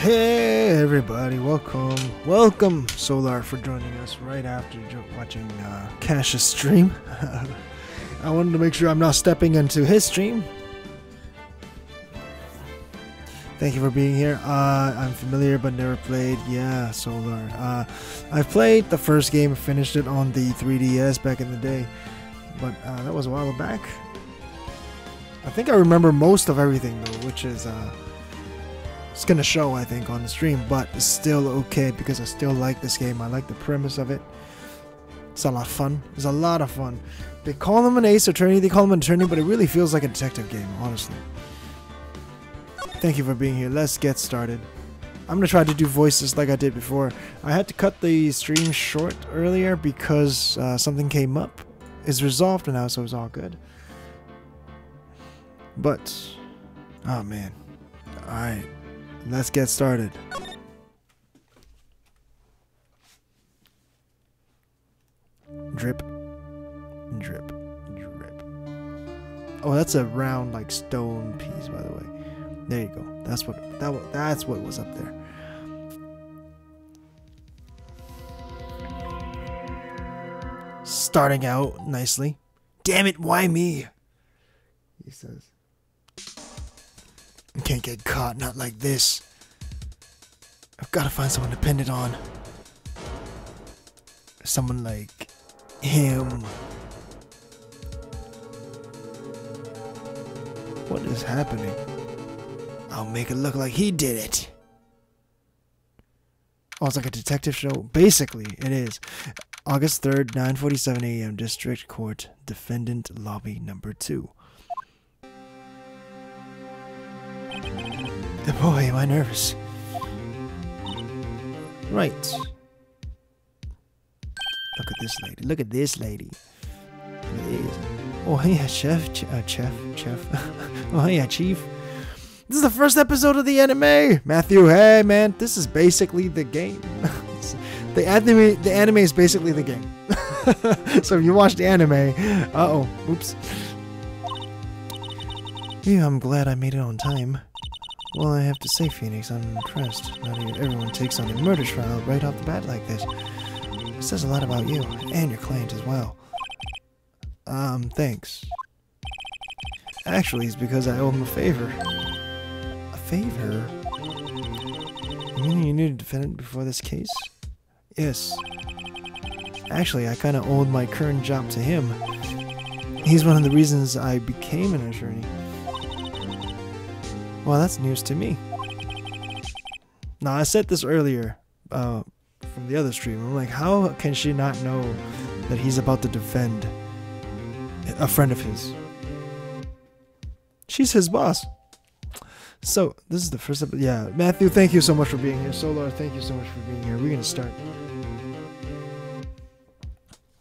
Hey everybody, welcome Solar for joining us right after watching Cash's stream. I wanted to make sure I'm not stepping into his stream. Thank you for being here. I'm familiar but never played. Yeah, Solar. I've played the first game, finished it on the 3DS back in the day, but that was a while back. I think I remember most of everything though, which is it's gonna show, I think, on the stream, but it's still okay because I still like this game. I like the premise of it. It's a lot of fun. It's a lot of fun. They call him an ace attorney, they call him an attorney, but it really feels like a detective game, honestly. Thank you for being here. Let's get started. I'm gonna try to do voices like I did before. I had to cut the stream short earlier because something came up. It's resolved now, so it's all good. But, oh man. Alright. Let's get started. Drip, drip, drip. Oh, that's a round like stone piece, by the way. There you go. That's what was up there. Starting out nicely. Damn it, why me? He says. I can't get caught, not like this. I've got to find someone to pin it on. Someone like him. What is happening? I'll make it look like he did it. Oh, it's like a detective show. Basically, it is. August 3rd, 9:47 a.m. District Court, Defendant Lobby Number 2. Boy, am I nervous. Right. Look at this lady. Look at this lady. Look at this. Oh, yeah, chef. Oh, yeah, chief. This is the first episode of the anime. Matthew, hey, man. This is basically the game. The anime is basically the game. So if you watch the anime, uh-oh, oops. Yeah, I'm glad I made it on time. Well, I have to say, Phoenix, I'm impressed. Not even everyone takes on a murder trial right off the bat like this. It says a lot about you, and your client as well. Thanks. Actually, it's because I owe him a favor. A favor? You mean you knew the defendant before this case? Yes. Actually, I kinda owed my current job to him. He's one of the reasons I became an attorney. Well, that's news to me. Now, I said this earlier from the other stream. I'm like, how can she not know that he's about to defend a friend of his? She's his boss. So, this is the first episode. Yeah, Matthew, thank you so much for being here. Solar, thank you so much for being here. We're going to start.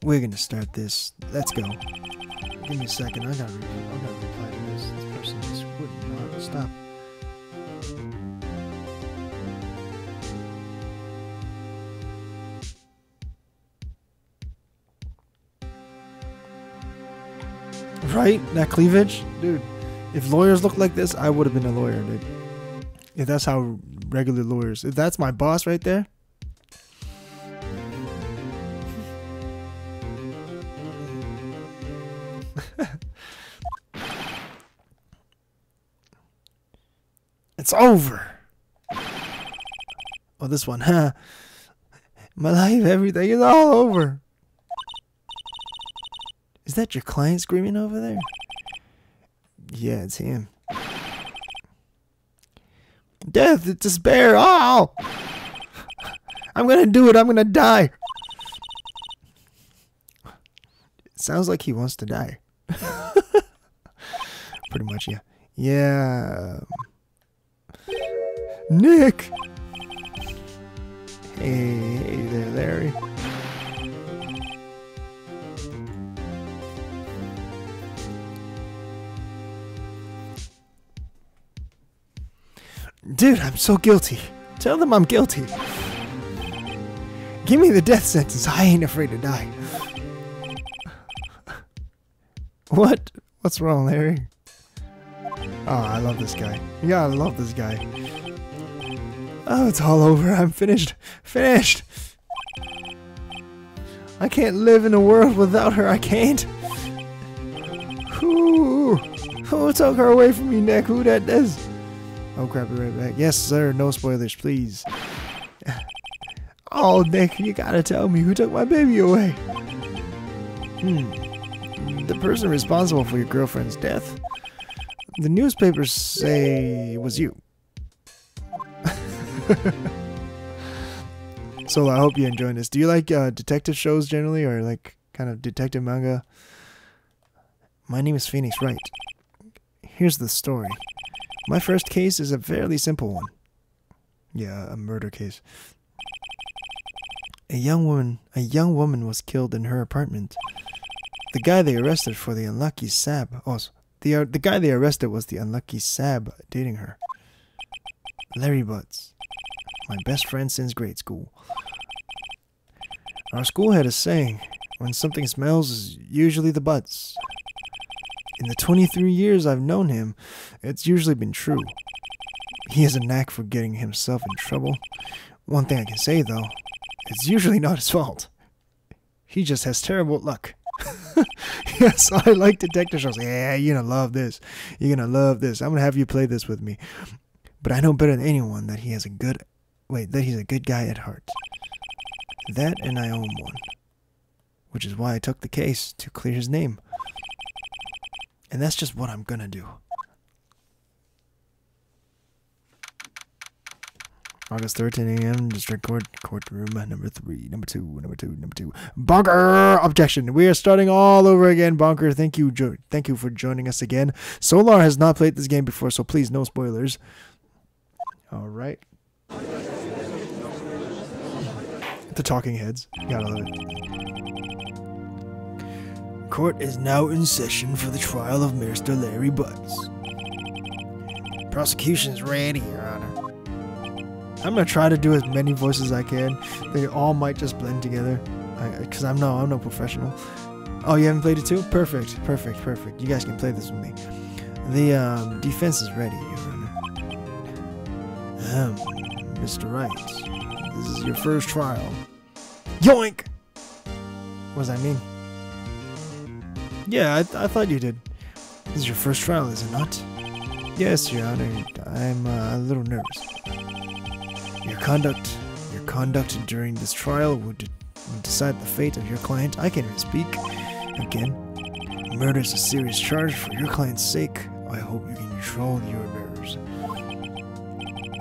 We're going to start this. Let's go. Give me a second. I gotta reply to this. This person just would not stop. Right? That cleavage? Dude, if lawyers look like this, I would have been a lawyer, dude. If that's how regular lawyers... If that's my boss right there... It's over! Oh, this one, huh? My life, everything is all over. Is that your client screaming over there? Yeah, it's him. Death, despair, oh! I'm gonna do it, I'm gonna die. It sounds like he wants to die. Pretty much, yeah. Yeah. Nick! Hey there, Larry. Dude, I'm so guilty. Tell them I'm guilty. Give me the death sentence. I ain't afraid to die. What? What's wrong, Larry? Oh, I love this guy. You gotta love this guy. Oh, it's all over. I'm finished. Finished! I can't live in a world without her. I can't. Who took her away from me, Nick? Who that is? Oh crap, be right back. Yes, sir. No spoilers, please. Oh, Nick, you gotta tell me who took my baby away. The person responsible for your girlfriend's death. The newspapers say it was you. So I hope you're enjoying this. Do you like detective shows generally, or like kind of detective manga? My name is Phoenix Wright. Here's the story. My first case is a fairly simple one. Yeah, a murder case. A young woman was killed in her apartment. The guy they arrested for the unlucky Sab. Oh, the guy they arrested was the unlucky Sab dating her. Larry Butz, my best friend since grade school. Our school had a saying: when something smells, it's usually the Butz. In the 23 years I've known him, it's usually been true. He has a knack for getting himself in trouble. One thing I can say, though, it's usually not his fault. He just has terrible luck. Yes, I like detective shows. Yeah, you're gonna love this. You're gonna love this. I'm gonna have you play this with me. But I know better than anyone that he's a good guy at heart. That, and I own one. Which is why I took the case, to clear his name. And that's just what I'm gonna do. August 13 a.m. District Courtroom number 3, number 2. Bonker! Objection! We are starting all over again, Bonker. Thank you for joining us again. Solar has not played this game before, so please, no spoilers. Alright. The talking heads. Gotta love it. Court is now in session for the trial of Mr. Larry Butz. Prosecution's ready, Your Honor. I'm gonna try to do as many voices as I can. They all might just blend together, because I'm no professional. Oh, you haven't played it too? Perfect. You guys can play this with me. The defense is ready, Your Honor. Mr. Wright, this is your first trial. Yoink! What does that mean? Yeah, I thought you did. This is your first trial, is it not? Yes, Your Honor. I'm a little nervous. Your conduct during this trial would decide the fate of your client. I can't even speak. Again, murder is a serious charge. For your client's sake, I hope you can control your nerves.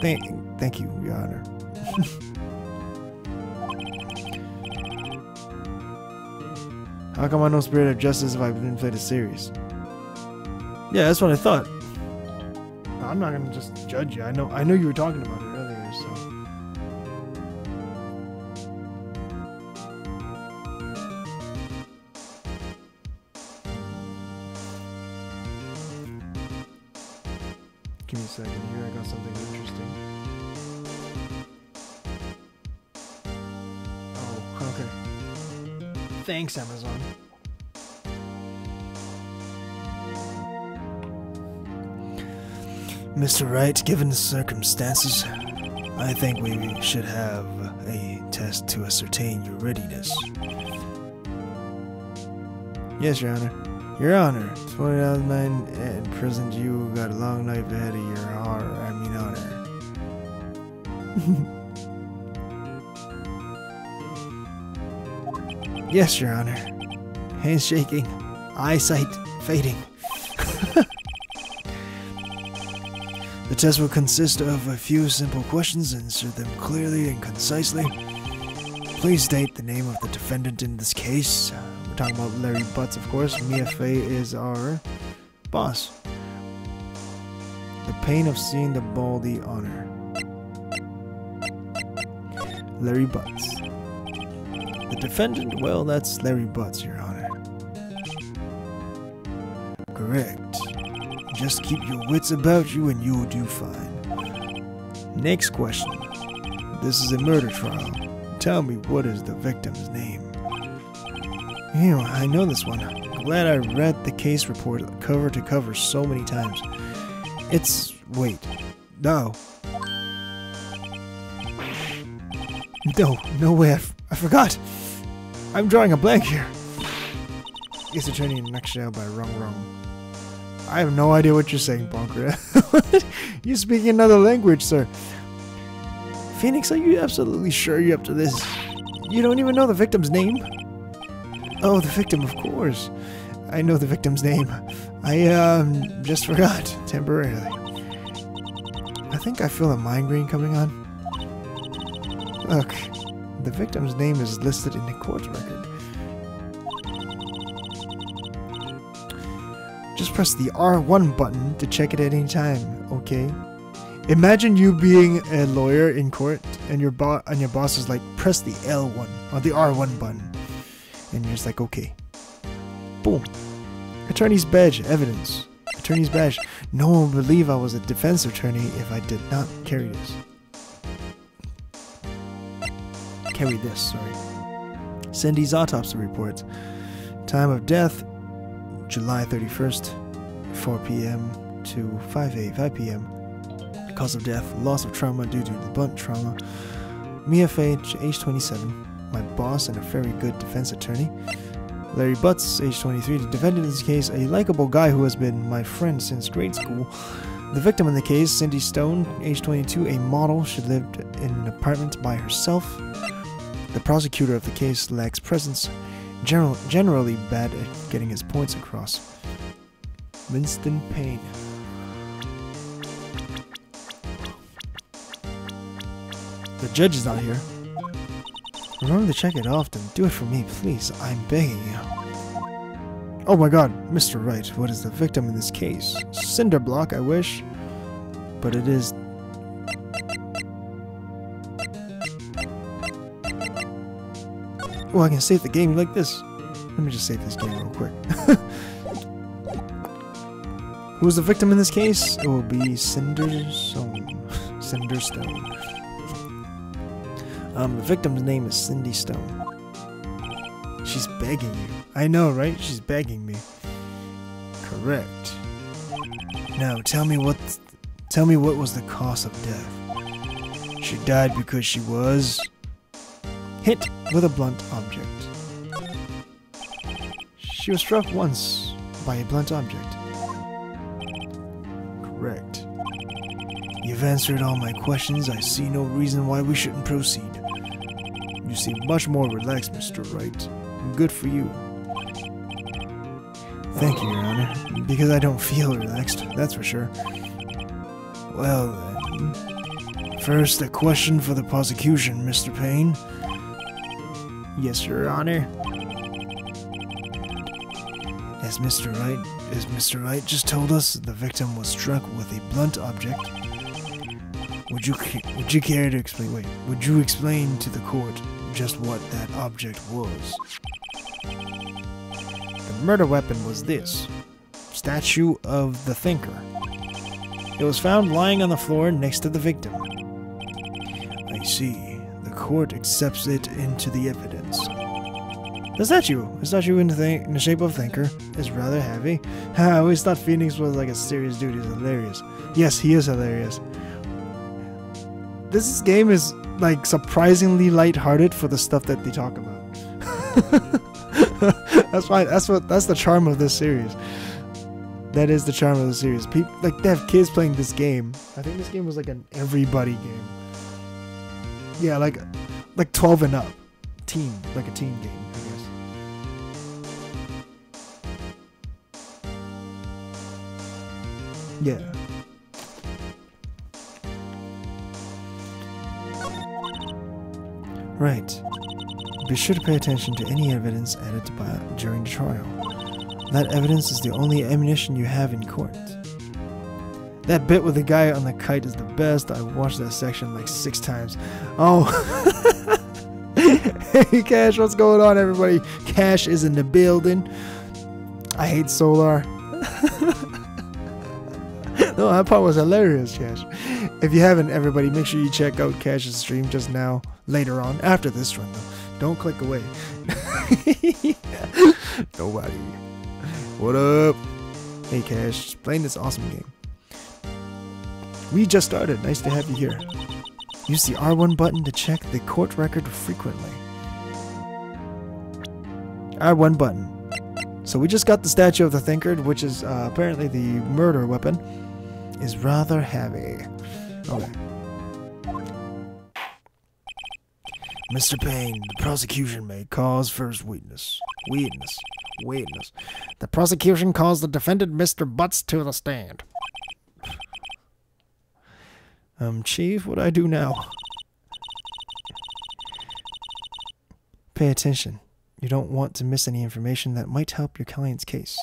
Thank you, Your Honor. How come I know Spirit of Justice if I didn't play the series? Yeah, that's what I thought. I'm not gonna just judge you. I know you were talking about it earlier, so. Give me a second here, I got something interesting. Oh, okay. Thanks, Amazon. Mr. Wright, given the circumstances, I think we should have a test to ascertain your readiness. Yes, Your Honor. Your Honor, 2009 imprisoned you, got a long life ahead of your honor. Yes, Your Honor. Hands shaking, eyesight fading. The test will consist of a few simple questions. Answer them clearly and concisely. Please state the name of the defendant in this case. We're talking about Larry Butz, of course. Mia Fey is our boss. The pain of seeing the baldy honor. Larry Butz. The defendant, well, that's Larry Butz, Your Honor. Correct. Just keep your wits about you and you'll do fine. Next question. This is a murder trial. Tell me, what is the victim's name? Ew, I know this one. Glad I read the case report cover to cover so many times. It's... wait. No. No way, I forgot. I'm drawing a blank here. It's Attorney in a Nutshell by Wrong. I have no idea what you're saying, Bonker. You're speaking another language, sir. Phoenix, are you absolutely sure you're up to this? You don't even know the victim's name? Oh, the victim, of course. I know the victim's name. I, just forgot, temporarily. I think I feel a migraine coming on. Look, the victim's name is listed in the court record. Just press the R1 button to check it at any time, okay? Imagine you being a lawyer in court and your boss is like, press the L1 or the R1 button. And you're just like, okay. Boom. Attorney's badge, evidence. Attorney's badge. No one would believe I was a defense attorney if I did not carry this. Carry this, sorry. Cindy's autopsy report. Time of death, July 31st, 4 p.m. to 5 p.m. Cause of death, loss of trauma due to blunt trauma. Mia Fay, age 27, my boss and a very good defense attorney. Larry Butz, age 23, the defendant in this case, a likable guy who has been my friend since grade school. The victim in the case, Cindy Stone, age 22, a model. She lived in an apartment by herself. The prosecutor of the case lacks presence, generally bad at getting his points across. Winston Payne. The judge is not here. Remember to check it often. Do it for me, please. I'm begging you. Oh my god, Mr. Wright, what is the victim in this case? Cinder block, I wish. But it is... Oh, I can save the game like this. Let me just save this game real quick. Who's the victim in this case? It will be Cinderstone. The victim's name is Cindy Stone. She's begging you. I know, right? She's begging me. Correct. Now, tell me what was the cause of death. She died because she was hit with a blunt object. She was struck once by a blunt object. Correct. You've answered all my questions. I see no reason why we shouldn't proceed. You seem much more relaxed, Mr. Wright. Good for you. Thank you, Your Honor. Because I don't feel relaxed, that's for sure. Well then. First, a question for the prosecution, Mr. Payne. Yes, Your Honor. As Mr. Wright just told us, the victim was struck with a blunt object. Would you care to explain? Wait, would you explain to the court just what that object was? The murder weapon was this statue of the Thinker. It was found lying on the floor next to the victim. I see. The court accepts it into the evidence. The statue in the shape of Thinker is rather heavy. I always thought Phoenix was like a serious dude. He's hilarious. Yes, he is hilarious. This game is like surprisingly lighthearted for the stuff that they talk about. That's the charm of this series. That is the charm of the series. People like they have kids playing this game. I think this game was like an everybody game. Yeah, like 12 and up. Teen, like a teen game, I guess. Yeah. Right. Be sure to pay attention to any evidence added during the trial. That evidence is the only ammunition you have in court. That bit with the guy on the kite is the best. I watched that section like 6 times. Oh. Hey Cash, what's going on everybody? Cash is in the building. I hate Solar. No, that part was hilarious, Cash. If you haven't, everybody, make sure you check out Cash's stream just now, later on, after this run though. Don't click away. Nobody. What up? Hey Cash, just playing this awesome game. We just started. Nice to have you here. Use the R1 button to check the court record frequently. R1 button. So we just got the statue of the Thinker, which is apparently the murder weapon. Is rather heavy. Okay. Mr. Payne, the prosecution may cause first witness. Witness. The prosecution calls the defendant Mr. Butz to the stand. Chief, what do I do now? Pay attention. You don't want to miss any information that might help your client's case.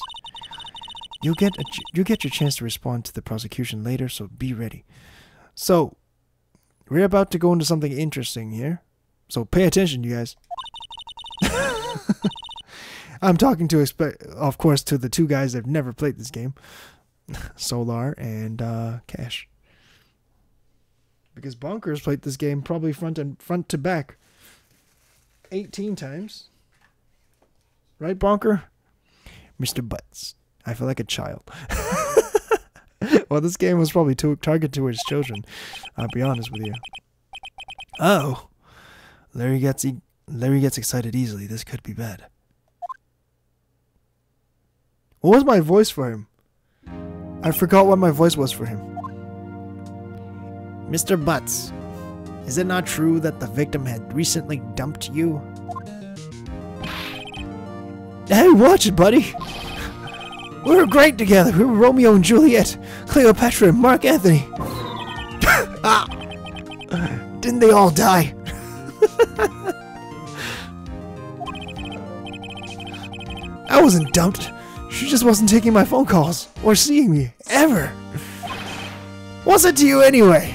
You'll get your chance to respond to the prosecution later, so be ready. So, we're about to go into something interesting here. So pay attention, you guys. I'm talking to, of course, to the two guys that have never played this game. Solar and Cash. Because Bonkers played this game probably front to back 18 times. Right, Bonker? Mr. Butz. I feel like a child. Well, this game was probably targeted towards children. I'll be honest with you. Oh. Larry gets excited easily. This could be bad. What was my voice for him? I forgot what my voice was for him. Mr. Butz, is it not true that the victim had recently dumped you? Hey, watch it, buddy. We were great together. We were Romeo and Juliet, Cleopatra and Mark Anthony. Ah, didn't they all die? I wasn't dumped. She just wasn't taking my phone calls or seeing me, ever. What's it to you anyway?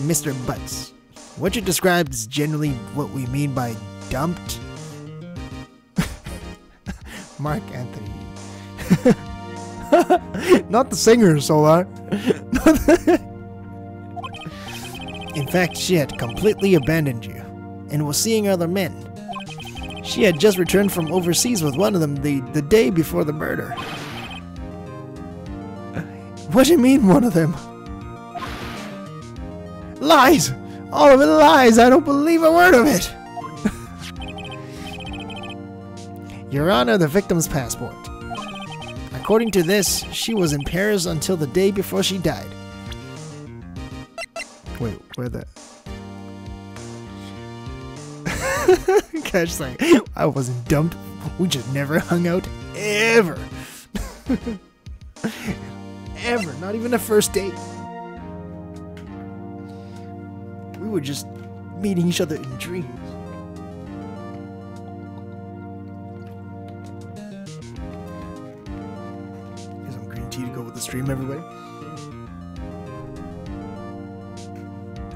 Mr. Butz, what you described is generally what we mean by dumped. Mark Anthony. Not the singer, Solar. In fact, she had completely abandoned you and was seeing other men. She had just returned from overseas with one of them the day before the murder. What do you mean, one of them? Lies! All of it lies! I don't believe a word of it! Your Honor, the victim's passport. According to this, she was in Paris until the day before she died. Wait, where that? Cash saying, I wasn't dumped. We just never hung out. Ever. Ever. Not even a first date. We were just meeting each other in dreams. Here's some green tea to go with the stream, everybody.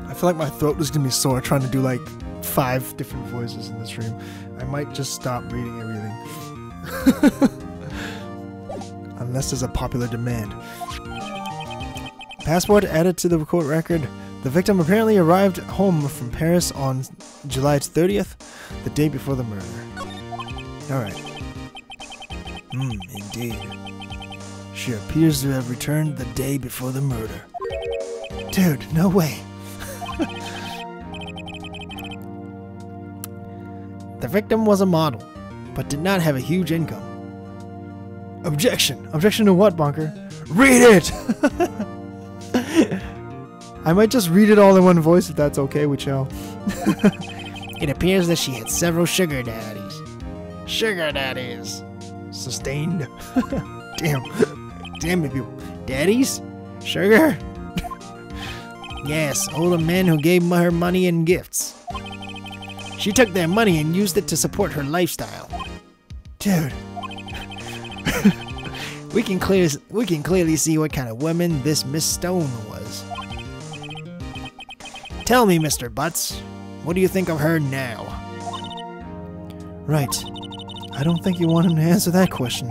I feel like my throat is going to be sore trying to do like 5 different voices in the stream. I might just stop reading everything. Unless there's a popular demand. Passport added to the court record. The victim apparently arrived home from Paris on July 30th, the day before the murder. Alright. Indeed. She appears to have returned the day before the murder. Dude, no way. The victim was a model, but did not have a huge income. Objection! Objection to what, Bonker? Read it! I might just read it all in one voice if that's okay with y'all. It appears that she had several sugar daddies. Sugar daddies. Sustained. Damn. Damn it, people. Daddies? Sugar? Yes, older men who gave her money and gifts. She took their money and used it to support her lifestyle. Dude. We can clearly see what kind of woman this Miss Stone was. Tell me, Mr. Butz, what do you think of her now? Right. I don't think you want him to answer that question.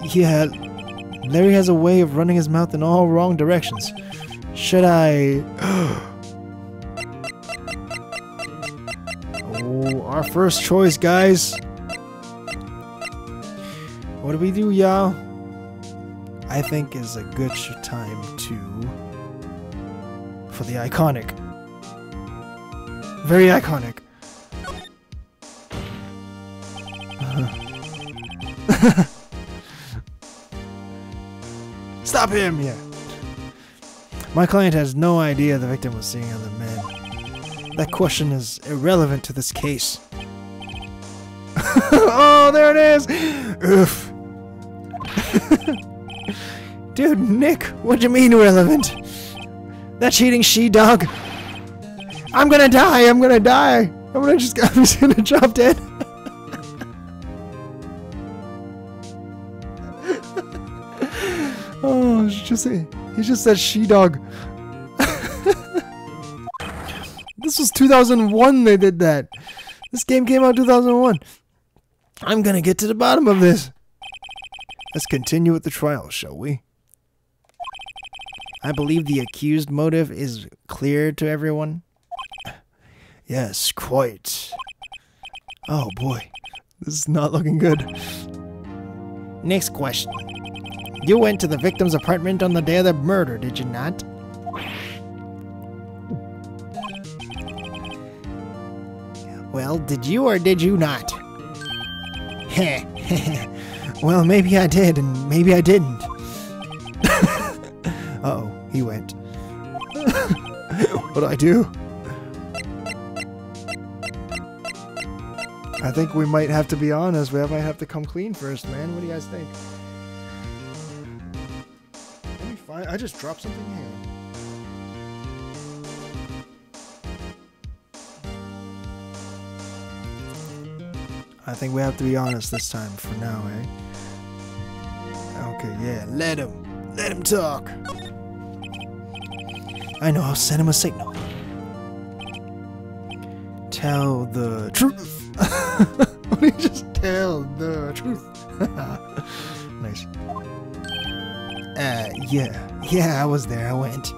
Yeah, Larry has a way of running his mouth in all wrong directions. Should I... Oh, our first choice, guys. What do we do, y'all? I think is a good time for the iconic. Very iconic. Stop him! Yeah. My client has no idea the victim was seeing other men. That question is irrelevant to this case. Oh, there it is! Oof. Dude, Nick, what do you mean irrelevant? That cheating she-dog. I'm gonna die! I'm gonna die! I'm just gonna drop dead. Oh, he just said she-dog. This was 2001 they did that. This game came out in 2001. I'm gonna get to the bottom of this. Let's continue with the trial, shall we? I believe the accused motive is clear to everyone. Yes, quite. Oh boy, this is not looking good. Next question. You went to the victim's apartment on the day of the murder, did you not? Well, did you or did you not? Heh. Well, maybe I did and maybe I didn't. Uh-oh, he went. What do I do? I think we might have to be honest. We might have to come clean first, man. What do you guys think? Let me find. I just dropped something here. I think we have to be honest this time for now, eh? Okay, yeah, let him talk. I know, I'll send him a signal. Tell the truth. Why don't you just tell the truth? Nice. Yeah, I was there, I went.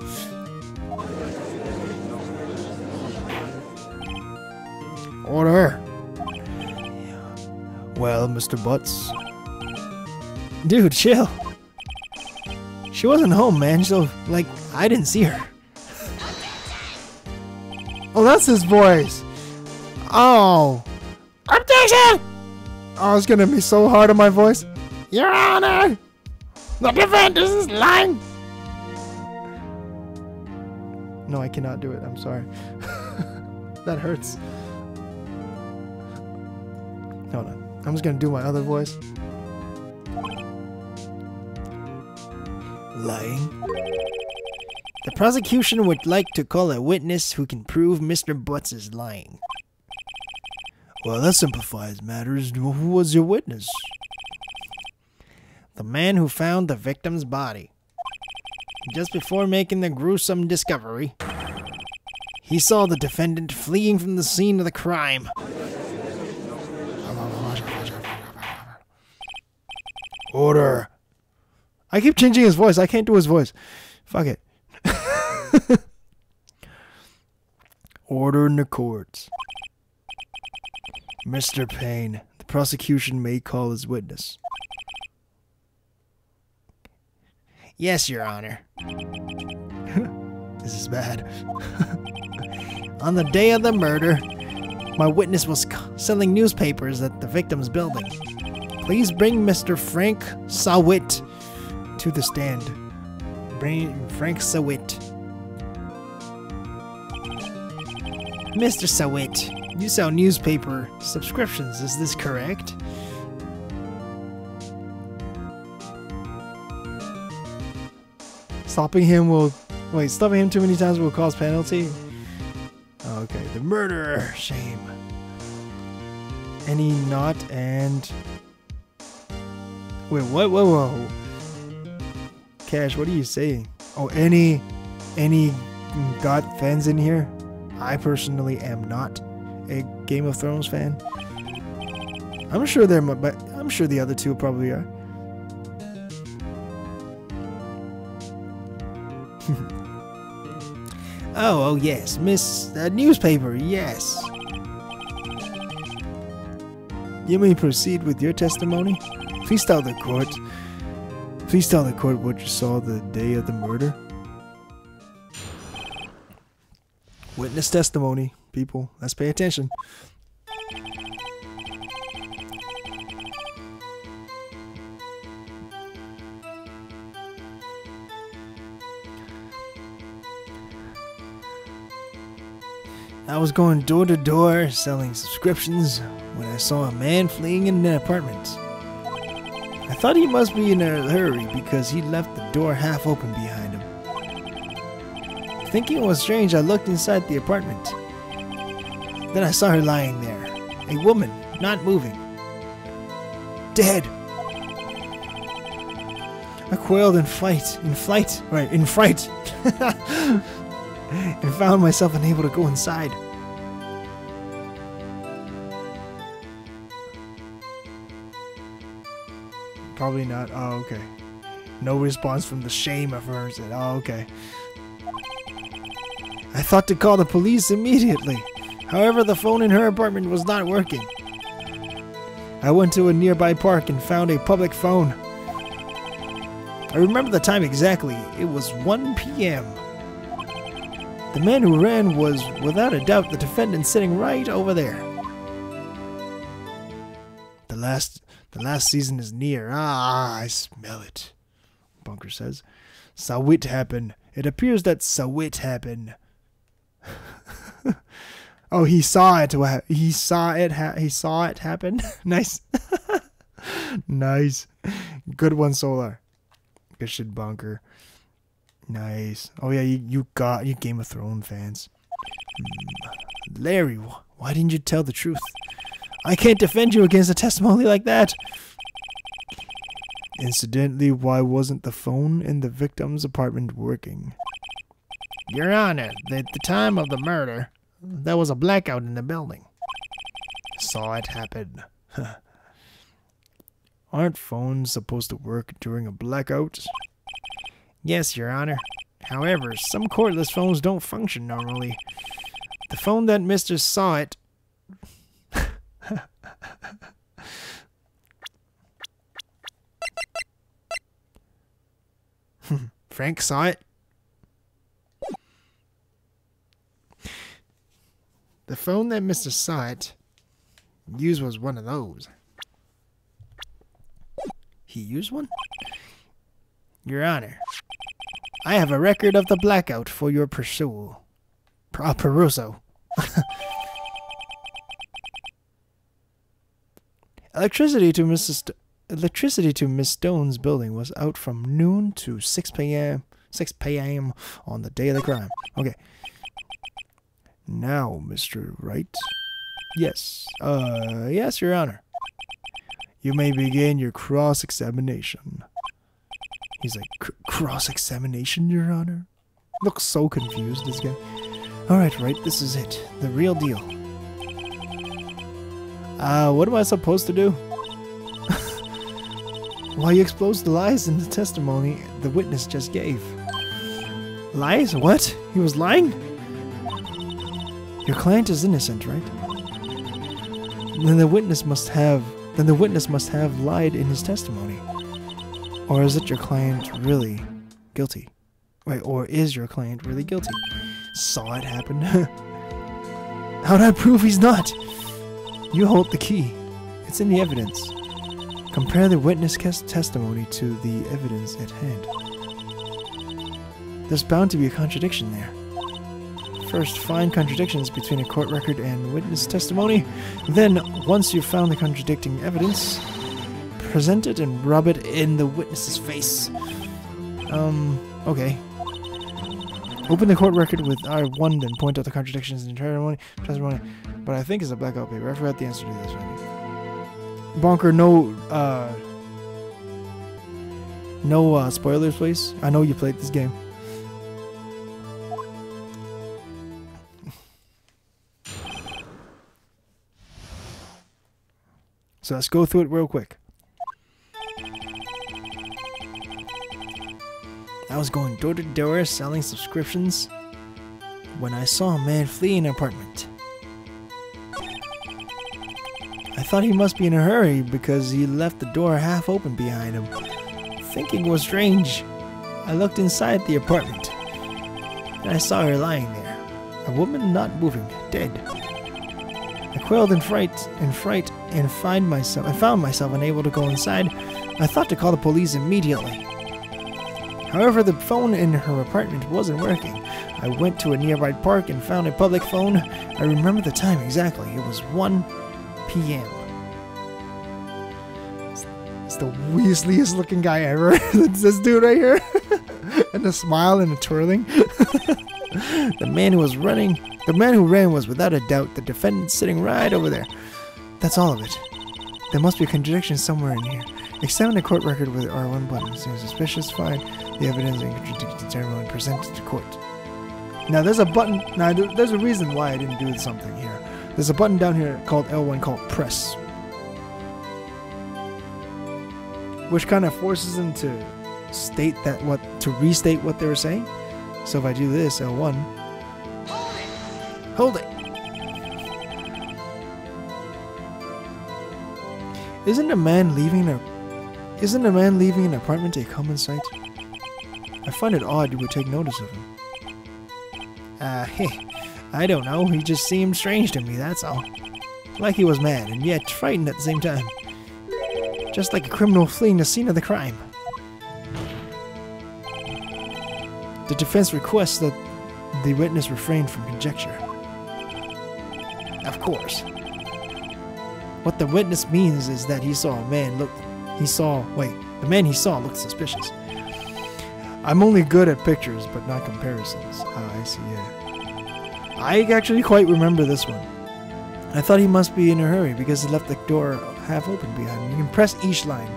Order. Well, Mr. Butz. Dude, chill. She wasn't home, man, so, like, I didn't see her. Oh, that's his voice. Oh. Objection! Oh, it's gonna be so hard on my voice. Your Honor! The defendant is lying! No, I cannot do it. I'm sorry. That hurts. Hold on. I'm just gonna do my other voice. Lying. The prosecution would like to call a witness who can prove Mr. Butz is lying. Well, that simplifies matters. Who was your witness? The man who found the victim's body. Just before making the gruesome discovery, he saw the defendant fleeing from the scene of the crime. Order. I keep changing his voice. I can't do his voice. Fuck it. Order in the courts. Mr. Payne, the prosecution may call as witness. Yes, Your Honor. This is bad. On the day of the murder, my witness was selling newspapers at the victim's building. Please bring Mr. Frank Sawit to the stand. Bring Frank Sawit. Mr. Sawit, you sell newspaper subscriptions, is this correct? Stopping him too many times will cause penalty? Okay, the murderer, shame. Any not and... Wait, what? Whoa. Cash, what are you saying? Oh, any got fans in here? I personally am not a Game of Thrones fan. I'm sure but I'm sure the other two probably are. Oh yes, Miss newspaper, yes. You may proceed with your testimony. Please tell the court. Please tell the court what you saw the day of the murder. Witness testimony, people. Let's pay attention. I was going door to door selling subscriptions when I saw a man fleeing in an apartment. I thought he must be in a hurry because he left the door half open behind him. Thinking it was strange, I looked inside the apartment. Then I saw her lying there. A woman, not moving. Dead. I quailed in fright, and found myself unable to go inside. Probably not. Oh, okay. No response from the shame of hers. Oh, okay. I thought to call the police immediately. However, the phone in her apartment was not working. I went to a nearby park and found a public phone. I remember the time exactly. It was 1 p.m. The man who ran was, without a doubt, the defendant sitting right over there. The last season is near. Ah, I smell it, Bunker says. Sawit happened. It appears that Sawit happened. Oh, he saw it. He saw it happen. Nice. Nice. Good one, Solar. Good shit, Bunker. Nice. Oh yeah, you Game of Thrones fans. Larry, why didn't you tell the truth? I can't defend you against a testimony like that. Incidentally, why wasn't the phone in the victim's apartment working? Your Honor, at the time of the murder, there was a blackout in the building. Saw it happen. Aren't phones supposed to work during a blackout? Yes, Your Honor. However, some cordless phones don't function normally. The phone that Mr. Saw It... Frank saw it. The phone that Mr. Saw It used was one of those. He used one? Your Honor, I have a record of the blackout for your perusal. Electricity to Miss Stone's building was out from noon to 6 p.m. On the day of the crime. Okay. Now, Mr. Wright. Yes. Yes, Your Honor. You may begin your cross-examination. He's like, cross-examination, Your Honor? Looks so confused, this guy. Alright, Wright, this is it. The real deal. What am I supposed to do? Why, you expose the lies in the testimony the witness just gave. Lies? What? He was lying? Your client is innocent, right? Then the witness must have lied in his testimony. Or is it your client really guilty? Wait, or is your client really guilty? Saw it happen. How'd I prove he's not? You hold the key. It's in the evidence. Compare the witness testimony to the evidence at hand. There's bound to be a contradiction there. First, find contradictions between a court record and witness testimony. Then, once you've found the contradicting evidence, present it and rub it in the witness's face. Okay. Open the court record with R1, then point out the contradictions in the testimony. But I think it's a blackout paper. I forgot the answer to this one. Bonker, no spoilers, please. I know you played this game. So let's go through it real quick. I was going door to door selling subscriptions when I saw a man flee an apartment. I thought he must be in a hurry because he left the door half open behind him. Thinking was strange, I looked inside the apartment, and I saw her lying there, a woman not moving, dead. I quailed in fright and found myself unable to go inside. I thought to call the police immediately. However, the phone in her apartment wasn't working. I went to a nearby park and found a public phone. I remember the time exactly. It was 1 p.m. It's the weaseliest looking guy ever. It's this dude right here. And a smile and a twirling. The man who ran was without a doubt the defendant sitting right over there. That's all of it. There must be a contradiction somewhere in here. Examine the court record with R1 button. Seems suspicious. Find the evidence and contradict determine and present it to court. Now there's a button. Now there's a reason why I didn't do something here. There's a button down here called L1 called press, which kind of forces them to restate what they were saying. So if I do this, L1, hold it. Isn't a man leaving an apartment a common sight? I find it odd you would take notice of him. I don't know. He just seemed strange to me, that's all. Like he was mad and yet frightened at the same time. Just like a criminal fleeing the scene of the crime. The defense requests that the witness refrain from conjecture. Of course. What the witness means is that the man he saw looked suspicious. I'm only good at pictures, but not comparisons. I see, yeah. I actually quite remember this one. I thought he must be in a hurry because he left the door half open behind him. You can press each line.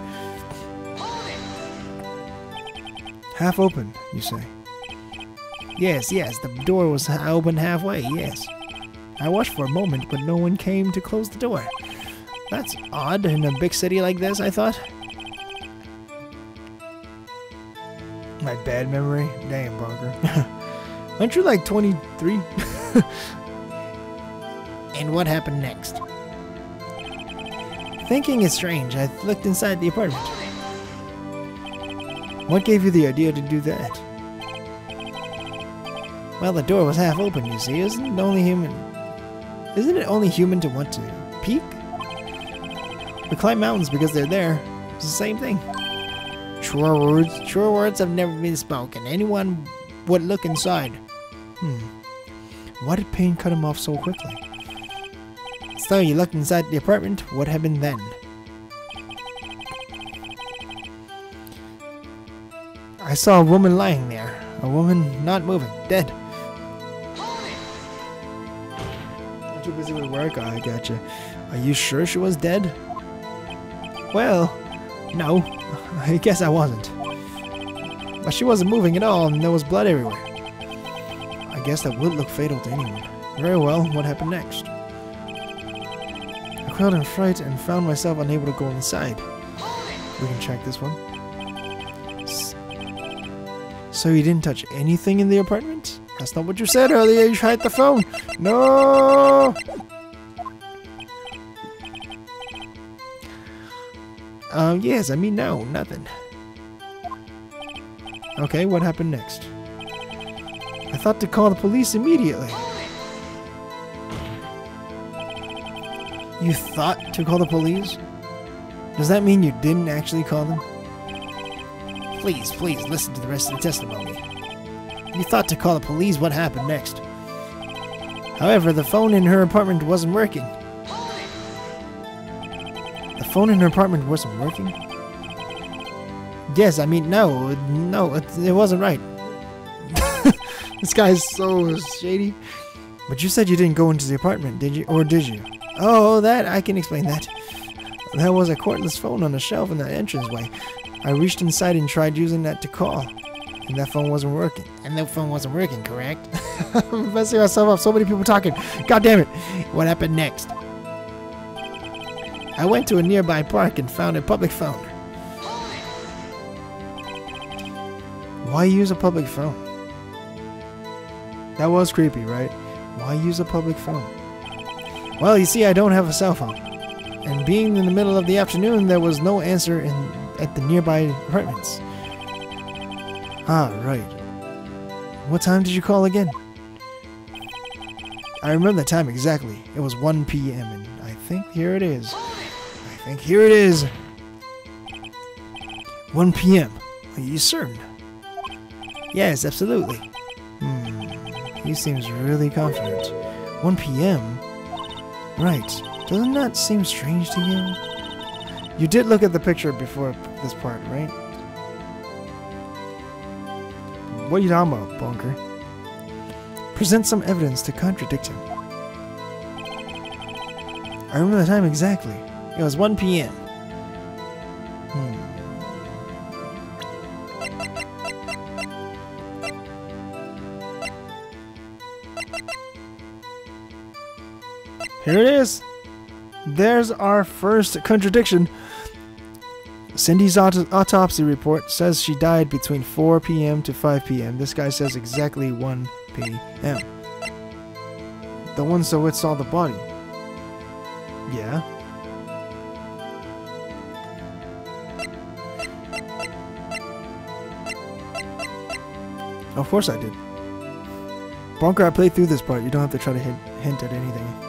Half open, you say. Yes, the door was open halfway, yes. I watched for a moment, but no one came to close the door. That's odd in a big city like this, I thought. My bad memory? Damn, Parker. Aren't you like 23? And what happened next? Thinking it's strange, I looked inside the apartment. What gave you the idea to do that? Well, the door was half open, you see. Isn't it only human to want to peek? We climb mountains because they're there. It's the same thing. True words have never been spoken. Anyone would look inside. Why did pain cut him off so quickly? So you looked inside the apartment. What happened then? I saw a woman lying there. A woman not moving. Dead. Aren't you busy with work? I gotcha. Are you sure she was dead? Well, no. I guess I wasn't. But she wasn't moving at all, and there was blood everywhere. I guess that would look fatal to anyone. Very well, what happened next? I quailed in fright and found myself unable to go inside. We can check this one. So you didn't touch anything in the apartment? That's not what you said earlier. You tried the phone. No! Yes, I mean, no, nothing. Okay, what happened next? I thought to call the police immediately. You thought to call the police? Does that mean you didn't actually call them? Please, listen to the rest of the testimony. You thought to call the police. What happened next? However, the phone in her apartment wasn't working. The phone in her apartment wasn't working? Yes, I mean, no, it wasn't right. This guy's so shady. But you said you didn't go into the apartment, did you? Or did you? Oh, that, I can explain that. There was a cordless phone on the shelf in the entranceway. I reached inside and tried using that to call. And that phone wasn't working. And that phone wasn't working, correct? I'm messing myself up. So many people talking. God damn it. What happened next? I went to a nearby park and found a public phone. Why use a public phone? That was creepy, right? Why use a public phone? Well, you see, I don't have a cell phone. And being in the middle of the afternoon, there was no answer at the nearby apartments. Ah, right. What time did you call again? I remember the time exactly. It was 1 p.m. and I think here it is. 1 p.m. Are you certain? Yes, absolutely. He seems really confident. 1 p.m.? Right. Doesn't that seem strange to you? You did look at the picture before this part, right? What are you talking about, Bunker? Present some evidence to contradict him. I remember the time exactly. It was 1 p.m. Here it is. There's our first contradiction. Cindy's autopsy report says she died between 4 p.m. to 5 p.m. This guy says exactly 1 p.m. The one so it saw the body. Yeah. Of course I did. Bunker, I played through this part. You don't have to try to hint at anything.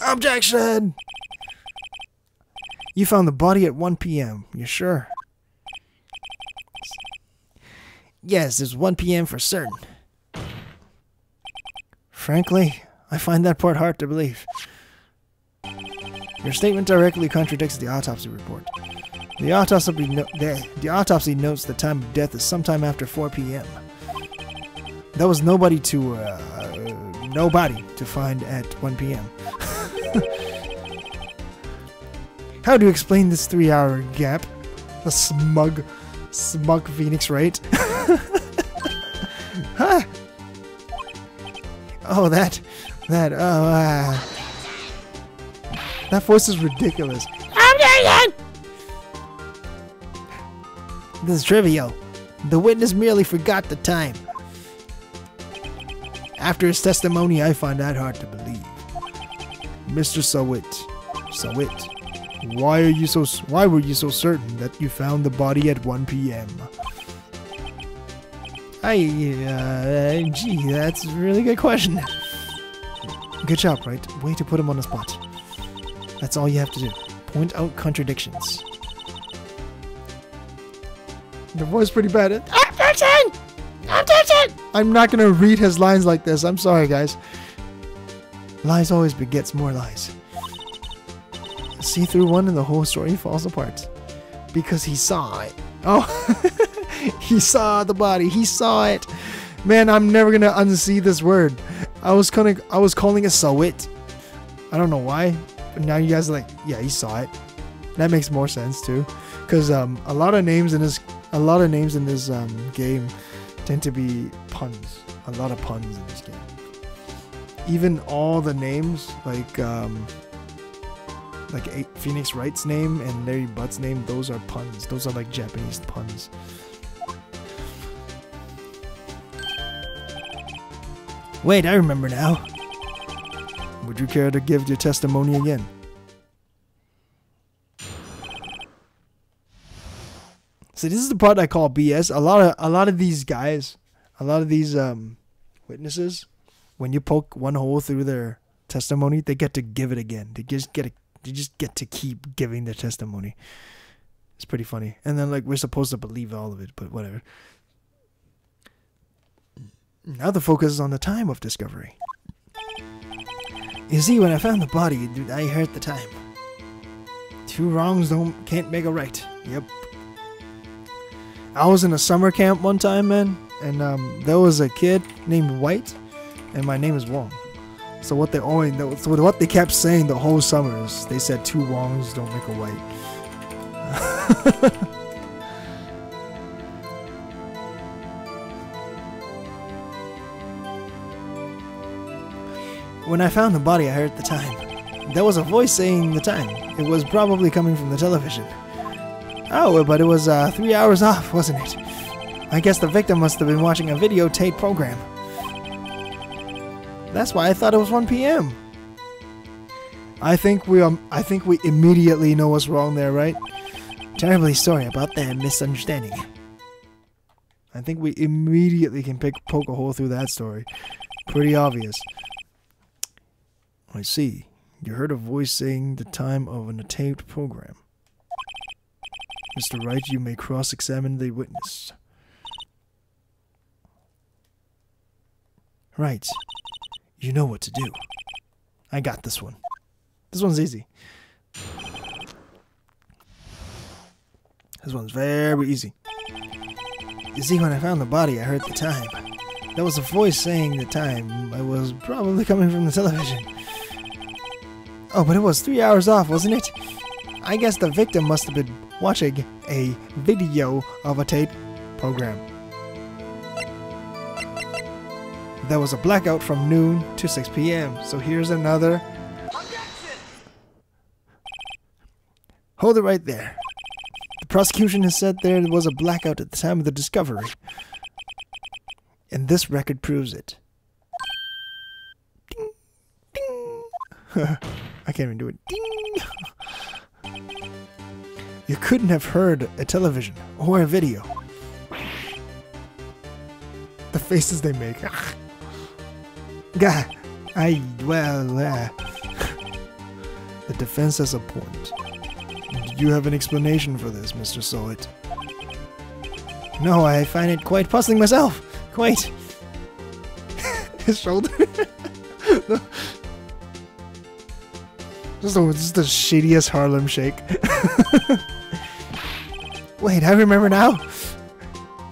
Objection! You found the body at 1 p.m. You sure? Yes, it's 1 p.m. for certain. Frankly, I find that part hard to believe. Your statement directly contradicts the autopsy report. The autopsy notes the time of death is sometime after 4 p.m. There was nobody to find at 1 p.m. How do you explain this 3-hour gap? The smug Phoenix Wright. Huh? Oh, that voice is ridiculous. This is trivial. The witness merely forgot the time. After his testimony, I find that hard to believe. Mr. Sawit, why were you so certain that you found the body at 1 p.m.? Gee, that's a really good question. Good job, Wright. Way to put him on the spot. That's all you have to do. Point out contradictions. The voice is pretty bad. Objection! Objection! I'm not gonna read his lines like this. I'm sorry, guys. Lies always begets more lies. See through one and the whole story falls apart. Because he saw it. Oh, he saw the body. He saw it. Man, I'm never gonna unsee this word. I was calling it Sawit. I don't know why, but now you guys are like, yeah, he saw it. That makes more sense too, because a lot of names in this game tend to be puns. A lot of puns in this game. Even all the names, like Phoenix Wright's name and Larry Butz' name, those are puns. Those are like Japanese puns. Wait, I remember now. Would you care to give your testimony again? So this is the part I call BS. A lot of these guys, a lot of these witnesses, when you poke one hole through their testimony, they get to give it again. They just get to keep giving their testimony. It's pretty funny. And then like we're supposed to believe all of it, but whatever. Now the focus is on the time of discovery. You see, when I found the body, I heard the time. 2 wrongs can't make a right. Yep. I was in a summer camp one time, man, and there was a kid named White, and my name is Wong. So what they kept saying the whole summer is they said 2 wrongs don't make a white. When I found the body, I heard the time. There was a voice saying the time. It was probably coming from the television. Oh, but it was 3 hours off, wasn't it? I guess the victim must have been watching a videotape program. That's why I thought it was 1 p.m. I think we immediately know what's wrong there, right? Terribly sorry about that misunderstanding. I think we immediately can poke a hole through that story. Pretty obvious. I see. You heard a voice saying the time of an taped program. Mr. Wright, you may cross-examine the witness. Right. You know what to do. I got this one. This one's easy. This one's very easy. You see, when I found the body, I heard the time. There was a voice saying the time. It was probably coming from the television. Oh, but it was 3 hours off, wasn't it? I guess the victim must have been watching a video of a tape program. There was a blackout from noon to 6 p.m. So here's another. Objection! Hold it right there. The prosecution has said there was a blackout at the time of the discovery. And this record proves it. Ding, ding. I can't even do it. Ding. You couldn't have heard a television or a video. The faces they make. Gah. The defense has a point. Do you have an explanation for this, Mr. Solid? No, I find it quite puzzling myself. Quite. His shoulder. Just the shittiest Harlem Shake. Wait, I remember now.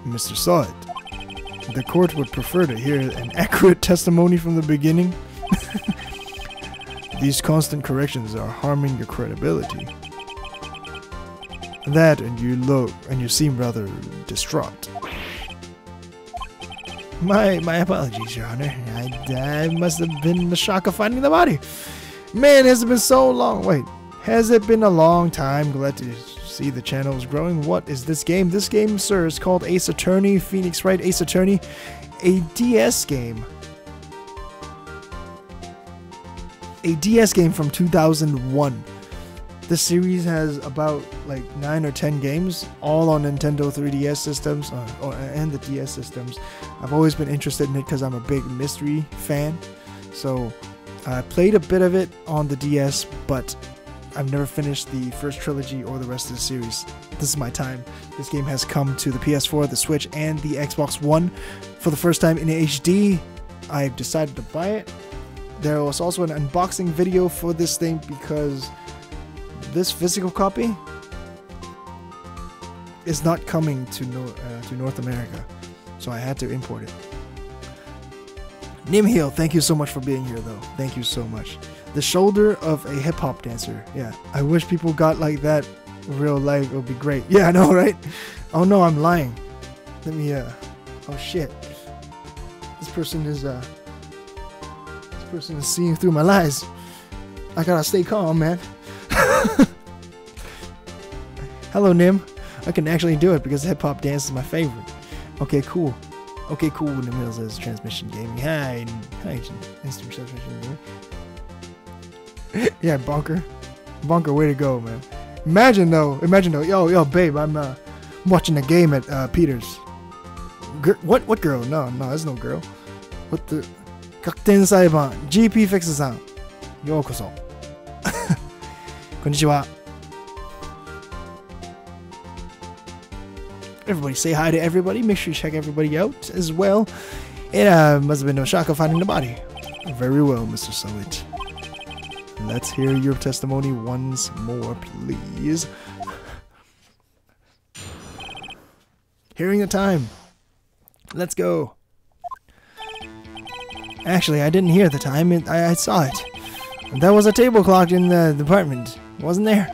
Mr. Solid, the court would prefer to hear an accurate testimony from the beginning. These constant corrections are harming your credibility. That, and you seem rather distraught. My apologies, Your Honor. I must have been in the shock of finding the body. Man, has it been so long? Wait, has it been a long time? Glad to see the channel is growing. What is this game? This game, sir, is called Ace Attorney. Phoenix Wright, Ace Attorney. A DS game. A DS game from 2001. This series has about like 9 or 10 games, all on Nintendo 3DS systems and the DS systems. I've always been interested in it because I'm a big mystery fan. So I played a bit of it on the DS, but I've never finished the first trilogy or the rest of the series. This is my time. This game has come to the PS4, the Switch, and the Xbox One for the first time in HD. I've decided to buy it. There was also an unboxing video for this thing because this physical copy is not coming to North America, so I had to import it. Nimhill, thank you so much for being here, though. Thank you so much. The shoulder of a hip-hop dancer. Yeah, I wish people got like that in real life. It would be great. Yeah, I know, right? Oh no, I'm lying. Let me, oh shit. This person is seeing through my lies. I gotta stay calm, man. Hello, Nim. I can actually do it because hip-hop dance is my favorite. Okay, cool. Okay, cool. Nimhill says transmission gaming. Hi, instant transmission gaming. Yeah, Bonker. Bonker, way to go, man. Imagine though. Yo, babe, I'm watching a game at Peter's. What girl? No, there's no girl. What the? 逆転裁判 GP Fix さんようこそこんにちは Everybody say hi to everybody. Make sure you check everybody out as well. It must have been no shock of finding the body. Very well, Mr. Summit. Let's hear your testimony once more, please. Hearing the time. Let's go. Actually, I didn't hear the time. I saw it. There was a table clock in the department, wasn't there?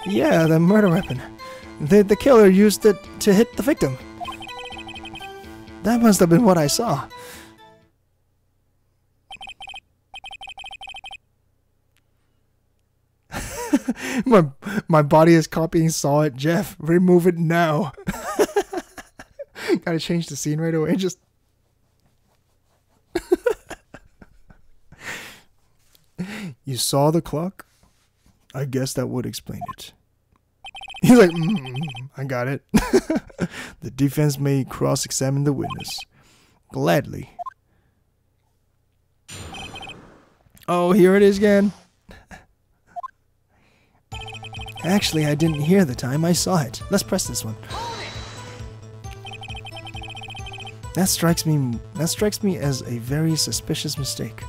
Yeah, the murder weapon. The killer used it to hit the victim. That must have been what I saw. my body is copying Saw It. Jeff, remove it now. Gotta change the scene right away. Just You saw the clock? I guess that would explain it. He's like, I got it. The defense may cross-examine the witness. Gladly. Oh, here it is again. Actually, I didn't hear the time I saw it. Let's press this one. That strikes me as a very suspicious mistake.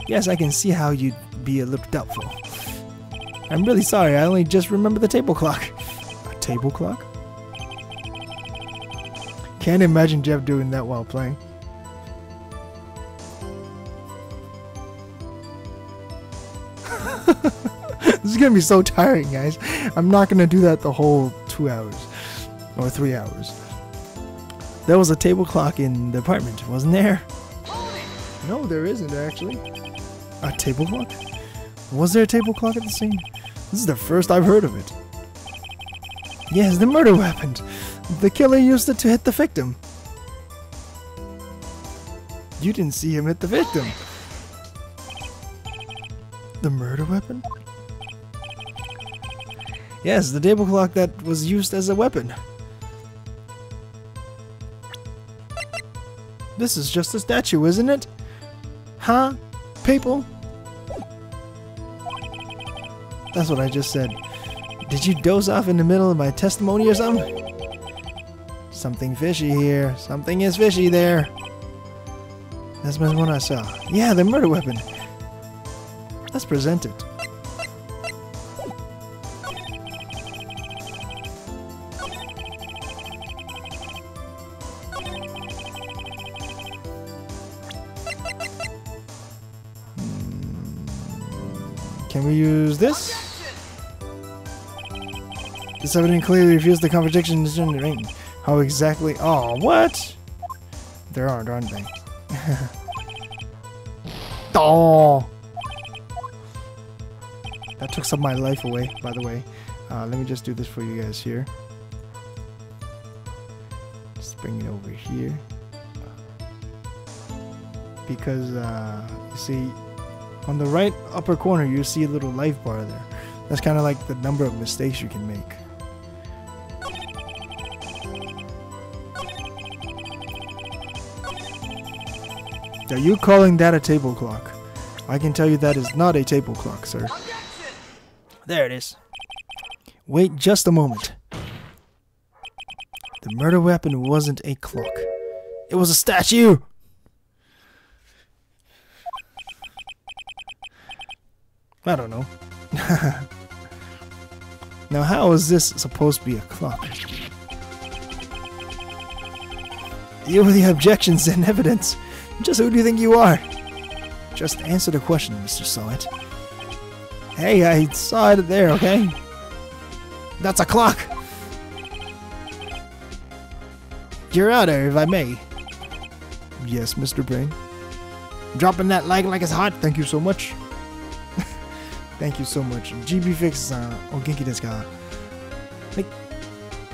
Yes, I can see how you'd be a little doubtful. I'm really sorry, I only just remember the table clock. A table clock? Can't imagine Jeff doing that while playing. This is gonna be so tiring, guys. I'm not gonna do that the whole 2 hours. Or 3 hours. There was a table clock in the apartment, wasn't there? No, there isn't actually. A table clock? Was there a table clock at the scene? This is the first I've heard of it. Yes, the murder weapon. The killer used it to hit the victim. You didn't see him hit the victim. The murder weapon? Yes, the table clock that was used as a weapon. This is just a statue, isn't it? Huh? People? That's what I just said. Did you doze off in the middle of my testimony or something? Something fishy here. Something is fishy there. That's what I saw. Yeah, the murder weapon. Let's present it. Can we use this? This evidence clearly refused the contradiction in the ring. How exactly? Oh, what? There aren't they? Oh! That took some of my life away, by the way. Let me just do this for you guys here. Just bring it over here. Because, you see, on the right upper corner, you see a little life bar there. That's kind of like the number of mistakes you can make. Are you calling that a table clock? I can tell you that is not a table clock, sir. Objection! There it is. Wait just a moment. The murder weapon wasn't a clock. It was a statue! I don't know. Now how is this supposed to be a clock? You have the objections and evidence. Just who do you think you are? Just answer the question, Mr. Saw-It. Hey, I saw it there, okay? That's a clock! Your Honor, if I may. Yes, Mr. Brain. Dropping that like it's hot. Thank you so much. Thank you so much. GB Fix, o genki desu ka?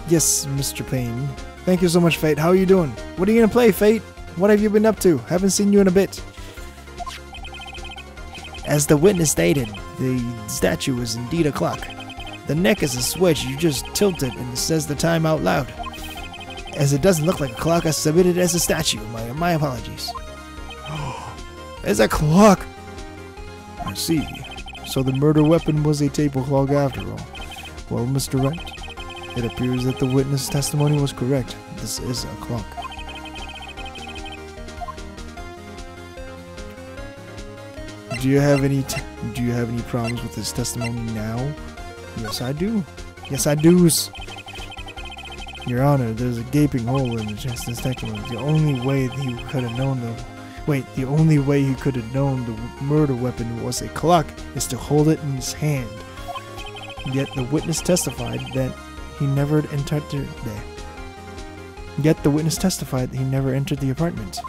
Yes, Mr. Payne. Thank you so much, Fate. How are you doing? What are you gonna play, Fate? What have you been up to? Haven't seen you in a bit. As the witness stated, the statue is indeed a clock. The neck is a switch. You just tilt it and it says the time out loud. As it doesn't look like a clock, I submit it as a statue. My apologies. It's a clock! I see. So the murder weapon was a table clock after all. Well, Mr. Wright, it appears that the witness testimony was correct. This is a clock. Do you have any problems with his testimony now? Yes, I do. Yes, I do. Your Honor, there's a gaping hole in the justice testimony. The only way he could have known the only way he could have known the murder weapon was a clock is to hold it in his hand. Yet the witness testified that he never entered there. Yet the witness testified that he never entered the apartment.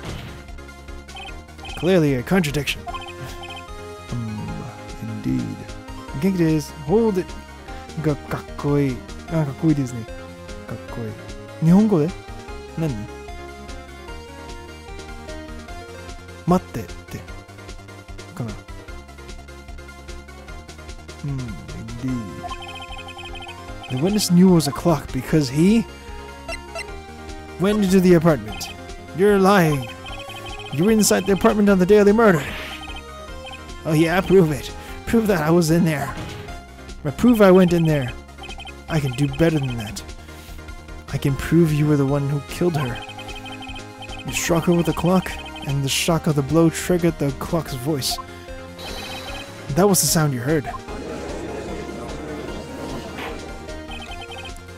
Clearly a contradiction. Indeed. Genki desu. Hold it. Ga kakkoi. Kakkoi desu ne. Kakkoi. Nihongo de? Nani? Matte tte. Kana. Indeed. The witness knew it was a clock because he went into the apartment. You're lying. You were inside the apartment on the day of the murder. Oh yeah, prove it. Prove that I was in there. But prove I went in there. I can do better than that. I can prove you were the one who killed her. You struck her with the clock, and the shock of the blow triggered the clock's voice. That was the sound you heard.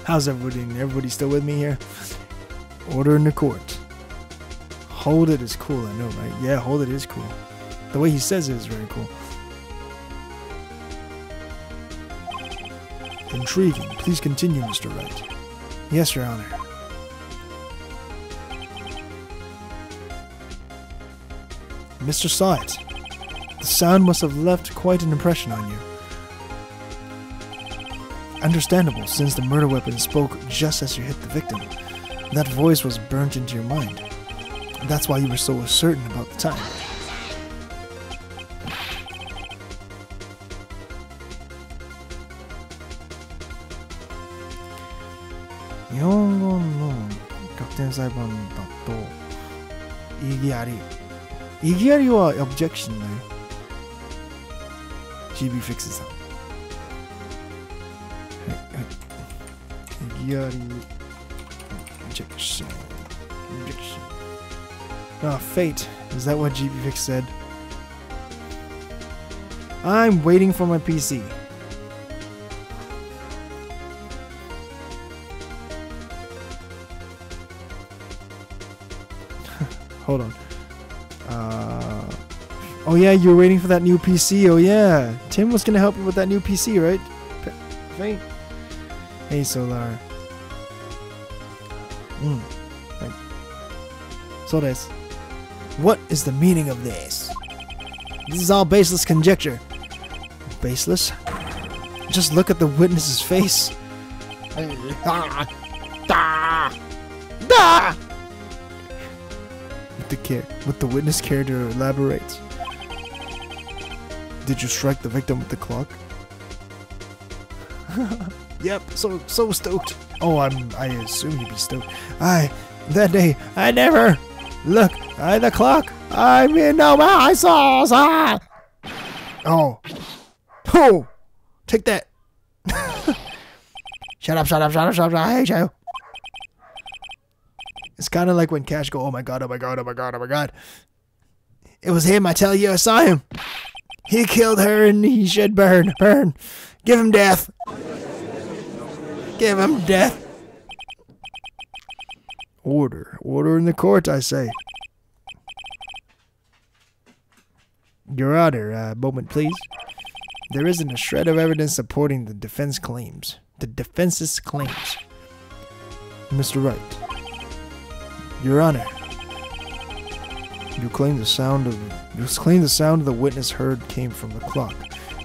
How's everybody? Everybody still with me here? Order in the court. Hold it is cool, I know, right? Yeah, hold it is cool. The way he says it is very cool. Intriguing. Please continue, Mr. Wright. Yes, Your Honor. Mr. saw it. The sound must have left quite an impression on you. Understandable, since the murder weapon spoke just as you hit the victim. That voice was burnt into your mind. That's why you were so certain about the time. Objection だよ。GB fixes さん。Objection. Objection. Ah, fate. Is that what GB Fix said? I'm waiting for my PC. Hold on. Oh yeah, you were waiting for that new PC. Oh yeah. Tim was gonna help you with that new PC, right? Fate. Hey, Solar. Right. So this. What is the meaning of this? This is all baseless conjecture. Baseless? Just look at the witness's face. With the witness care to elaborate. Did you strike the victim with the clock? Yep, so stoked. Oh, I assume you'd be stoked. That day, I never look at the clock. I mean, no, I saw. Oh, take that. Shut up. I hate you. It's kind of like when Cash go, oh my god. It was him, I tell you, I saw him. He killed her and he should burn. Give him death. Give him death. Order in the court, I say. Your Honor, moment please. There isn't a shred of evidence supporting the defense's claims. Mr. Wright. Your Honor. You claim the sound of the witness heard came from the clock.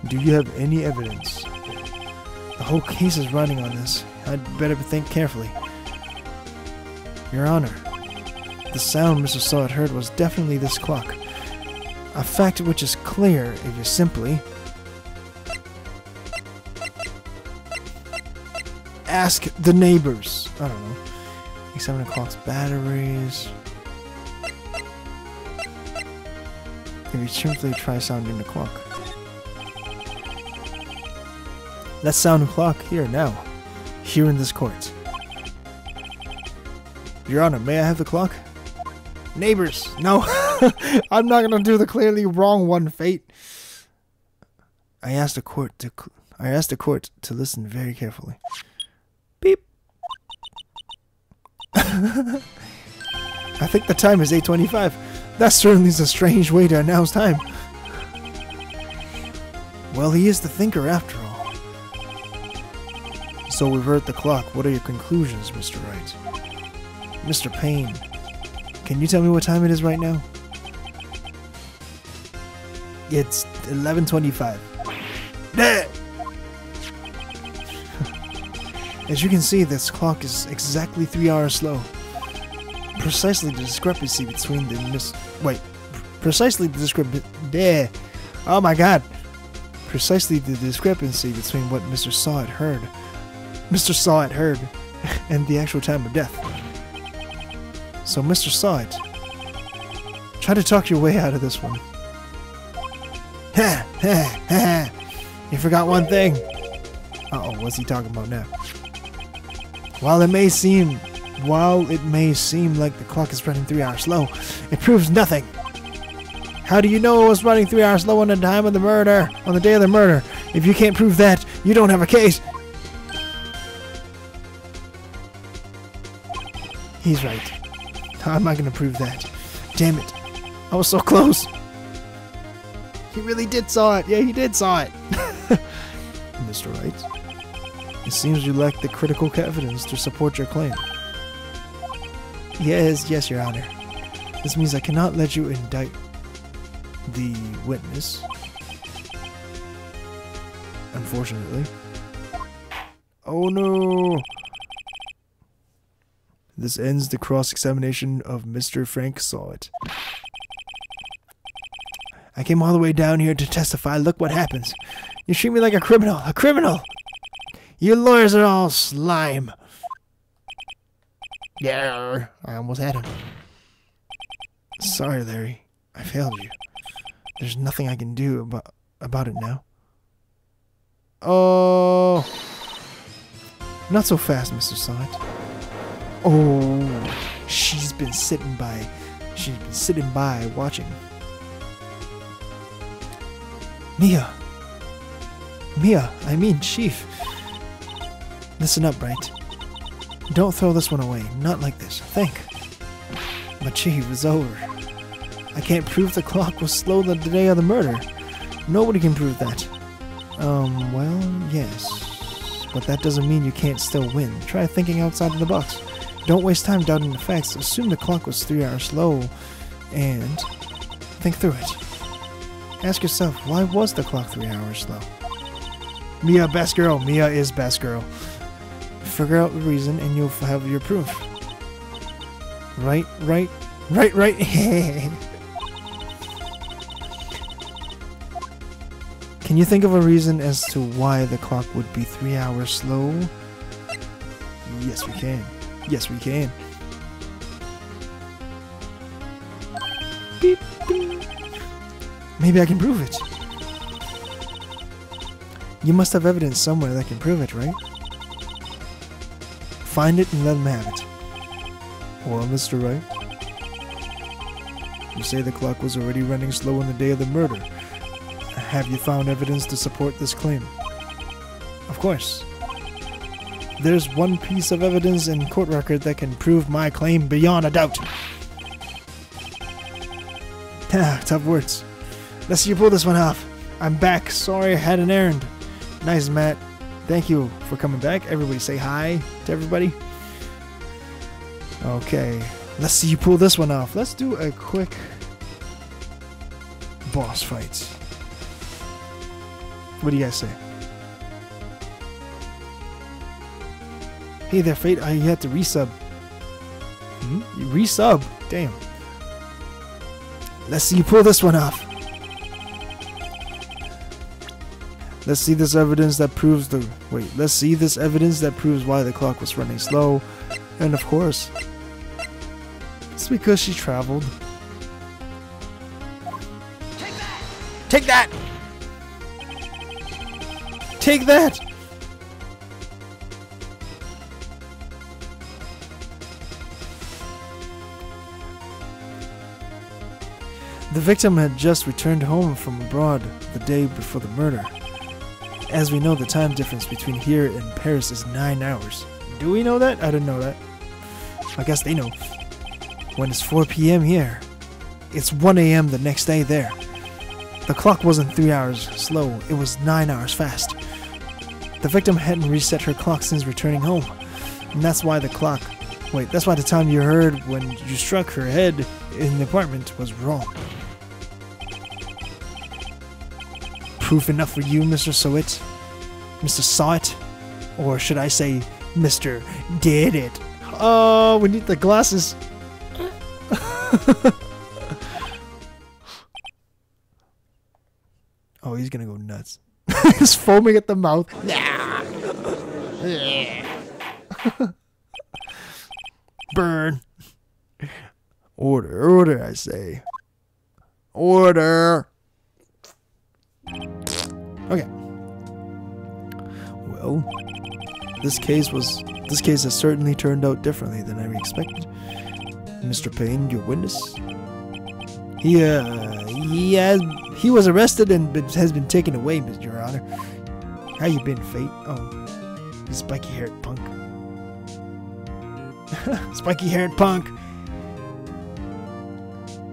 Do you have any evidence? The whole case is running on this. I'd better think carefully. Your Honor, the sound Mr. Sawit heard was definitely this clock. A fact which is clear if you simply ask the neighbors. I don't know. Examine the clock's batteries. If you simply try sounding the clock. Let's sound the clock here now. Here in this court. Your Honor, may I have the clock? Neighbors! No! I'm not gonna do the clearly wrong one, Fate. I asked the court to listen very carefully. Beep. I think the time is 8:25. That certainly is a strange way to announce time. Well, he is the thinker after all. So we've heard the clock. What are your conclusions, Mr. Wright? Mr. Payne, can you tell me what time it is right now? It's 11:25. As you can see, this clock is exactly 3 hours slow. Precisely the discrepancy between the Precisely the discrepancy between what Mr. Sawit heard Mr. Saw It heard, and the actual time of death. So Mr. Saw It, try to talk your way out of this one. Ha ha ha! You forgot one thing. Uh-oh, what's he talking about now? While it may seem like the clock is running 3 hours slow, it proves nothing. How do you know it was running 3 hours slow on the time of the murder, on the day of the murder? If you can't prove that, you don't have a case. He's right. How am I going to prove that? Damn it. I was so close. He really did saw it. Yeah, he did saw it. Mr. Wright, it seems you lack the critical evidence to support your claim. Yes, Your Honor. This means I cannot let you indict the witness. Unfortunately. Oh no! This ends the cross-examination of Mr. Frank Saw It. I came all the way down here to testify. Look what happens. You treat me like a criminal. A criminal! You lawyers are all slime. Yeah, I almost had him. Sorry, Larry. I failed you. There's nothing I can do about it now. Oh. Not so fast, Mr. Sonnet. Oh, she's been sitting by watching. Mia, I mean Chief. Listen up, Wright. Don't throw this one away. Not like this. Think. My Chief is over. I can't prove the clock was slow the day of the murder. Nobody can prove that. Well, yes. But that doesn't mean you can't still win. Try thinking outside of the box. Don't waste time doubting the facts. Assume the clock was 3 hours slow, and think through it. Ask yourself, why was the clock 3 hours slow? Mia, best girl. Mia is best girl. Figure out the reason, and you'll have your proof. Right. Can you think of a reason as to why the clock would be 3 hours slow? Yes, we can. Yes, we can. Beep, beep. Maybe I can prove it. You must have evidence somewhere that can prove it, right? Find it and let him have it. Well, Mr. Wright, you say the clock was already running slow on the day of the murder. Have you found evidence to support this claim? Of course. There's one piece of evidence in court record that can prove my claim beyond a doubt. Tough words. Let's see you pull this one off. I'm back. Sorry I had an errand. Nice, Matt. Thank you for coming back. Everybody say hi to everybody. Okay. Let's see you pull this one off. Let's do a quick boss fight. What do you guys say? Hey there, Fate. You had to resub. You resub? Damn. Let's see you pull this one off. Let's see this evidence that proves the... Wait, let's see this evidence that proves why the clock was running slow. And of course, it's because she traveled. Take that! Take that! The victim had just returned home from abroad the day before the murder. As we know, the time difference between here and Paris is 9 hours. Do we know that? I didn't know that. I guess they know. When it's 4 p.m. here, it's 1 a.m. the next day there. The clock wasn't 3 hours slow, it was 9 hours fast. The victim hadn't reset her clock since returning home. And that's why the clock... Wait, that's why the time you heard when you struck her head in the apartment was wrong. Proof enough for you, Mr. Sowit? Mr. Saw It? Or should I say, Mr. Did It? Oh, we need the glasses. Oh, he's gonna go nuts. He's foaming at the mouth. Burn. Order, order, I say. Order. Okay. Well, this case has certainly turned out differently than I expected. Mr. Payne, your witness. He was arrested and has been taken away, Your Honor. How you been, Fate? Oh, you spiky-haired punk. Spiky-haired punk.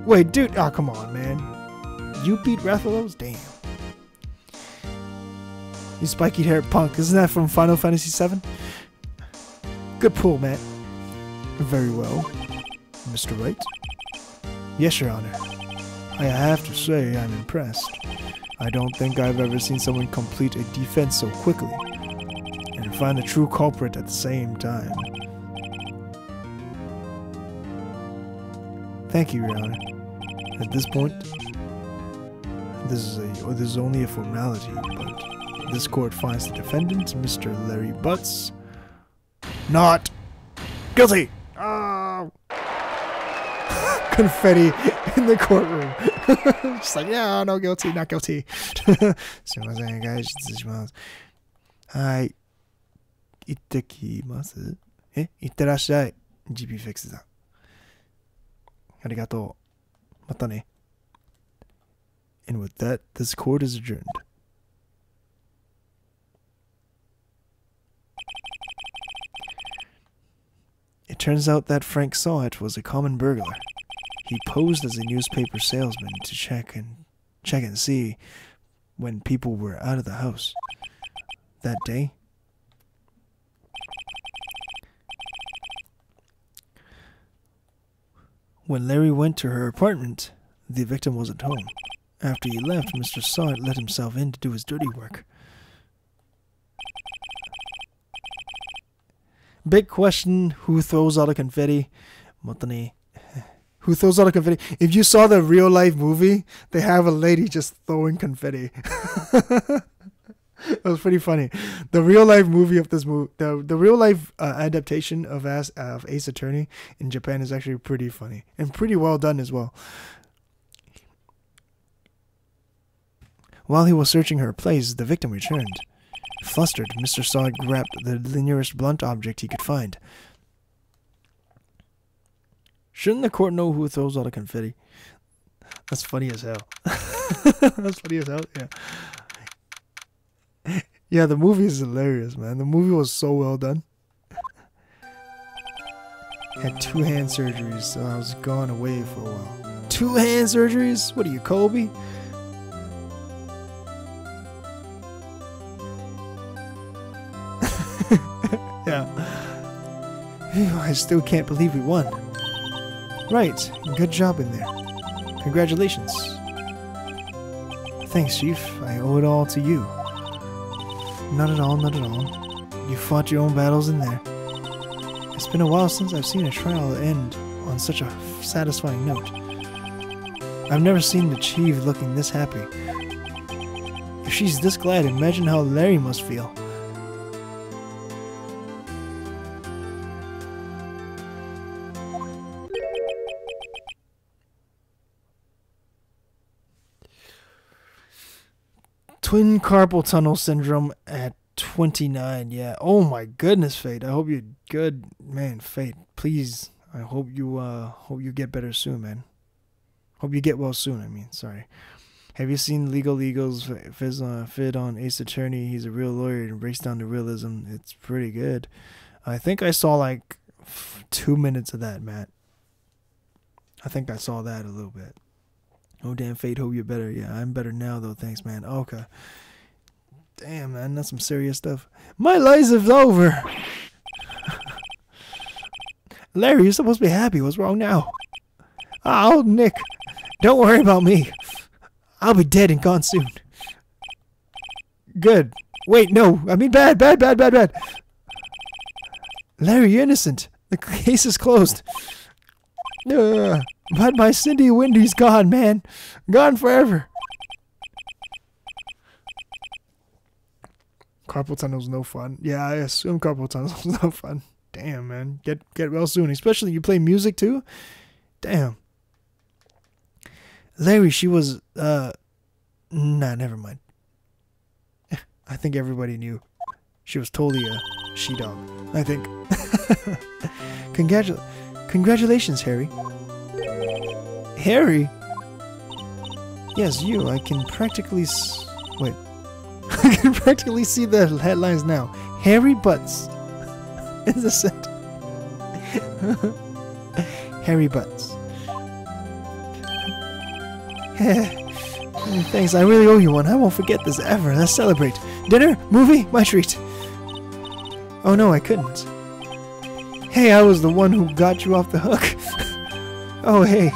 Wait, dude. Oh, come on, man. You beat Rathalos? Damn. You spiky-haired punk. Isn't that from Final Fantasy VII? Good pull, man. Very well. Mr. Wright? Yes, Your Honor. I have to say I'm impressed. I don't think I've ever seen someone complete a defense so quickly and find the true culprit at the same time. Thank you, Your Honor. At this point, this is only a formality, but this court finds the defendant, Mr. Larry Butz, not guilty. Oh. Confetti in the courtroom. Just like, yeah, no, guilty, not guilty. すいません、外出します。はい。行ってきます。行ってらっしゃい。GP フェクスだ。ありがとう。またね。And with that, this court is adjourned. It turns out that Frank saw it was a common burglar. He posed as a newspaper salesman to check and see when people were out of the house. That day, when Larry went to her apartment, the victim wasn't home. After he left, Mr. Sawyer let himself in to do his dirty work. Big question, who throws all the confetti? Matane. Who throws all the confetti? If you saw the real life movie, they have a lady just throwing confetti. It was pretty funny. The real life movie of this movie, the real life adaptation of Ace Attorney in Japan is actually pretty funny and pretty well done as well. While he was searching her place, the victim returned. Flustered, Mr. Sawyer grabbed the nearest blunt object he could find. Shouldn't the court know who throws all the confetti? That's funny as hell. That's funny as hell, yeah. Yeah, the movie is hilarious, man. The movie was so well done. Had 2 hand surgeries, so I was gone away for a while. 2 hand surgeries? What are you, Kobe? Yeah. I still can't believe we won. Right. Good job in there. Congratulations. Thanks, Chief. I owe it all to you. Not at all, not at all. You fought your own battles in there. It's been a while since I've seen a trial end on such a satisfying note. I've never seen the Chief looking this happy. If she's this glad, imagine how Larry must feel. Twin carpal tunnel syndrome at 29. Yeah. Oh my goodness, Fate. I hope you're good, man. Fate, please. I hope you get better soon, man. Hope you get well soon. I mean, sorry. Have you seen Legal Eagles vid on Ace Attorney? He's a real lawyer and breaks down the realism. It's pretty good. I think I saw like 2 minutes of that, Matt. I think I saw that a little bit. Oh, damn, Fate, hope you're better. Yeah, I'm better now, though. Thanks, man. Okay. Damn, man, that's some serious stuff. My life is over. Larry, you're supposed to be happy. What's wrong now? Oh, Nick, don't worry about me. I'll be dead and gone soon. Good. Wait, no. I mean bad. Larry, you're innocent. The case is closed. But my Cindy Wendy's gone, man. Gone forever. Carpal tunnel's no fun. Yeah, I assume carpal tunnel's no fun. Damn, man. Get well soon. Especially you play music too? Damn. Larry, she was, nah, never mind. I think everybody knew. She was totally a she-dog, I think. Congratulations, Harry. Harry? Yes, you. I can practically wait. I can practically see the headlines now. Harry Butz is a set. Harry Butz. Thanks, I really owe you one. I won't forget this ever. Let's celebrate. Dinner? Movie? My treat. Oh no, I couldn't. Hey, I was the one who got you off the hook. Oh, hey.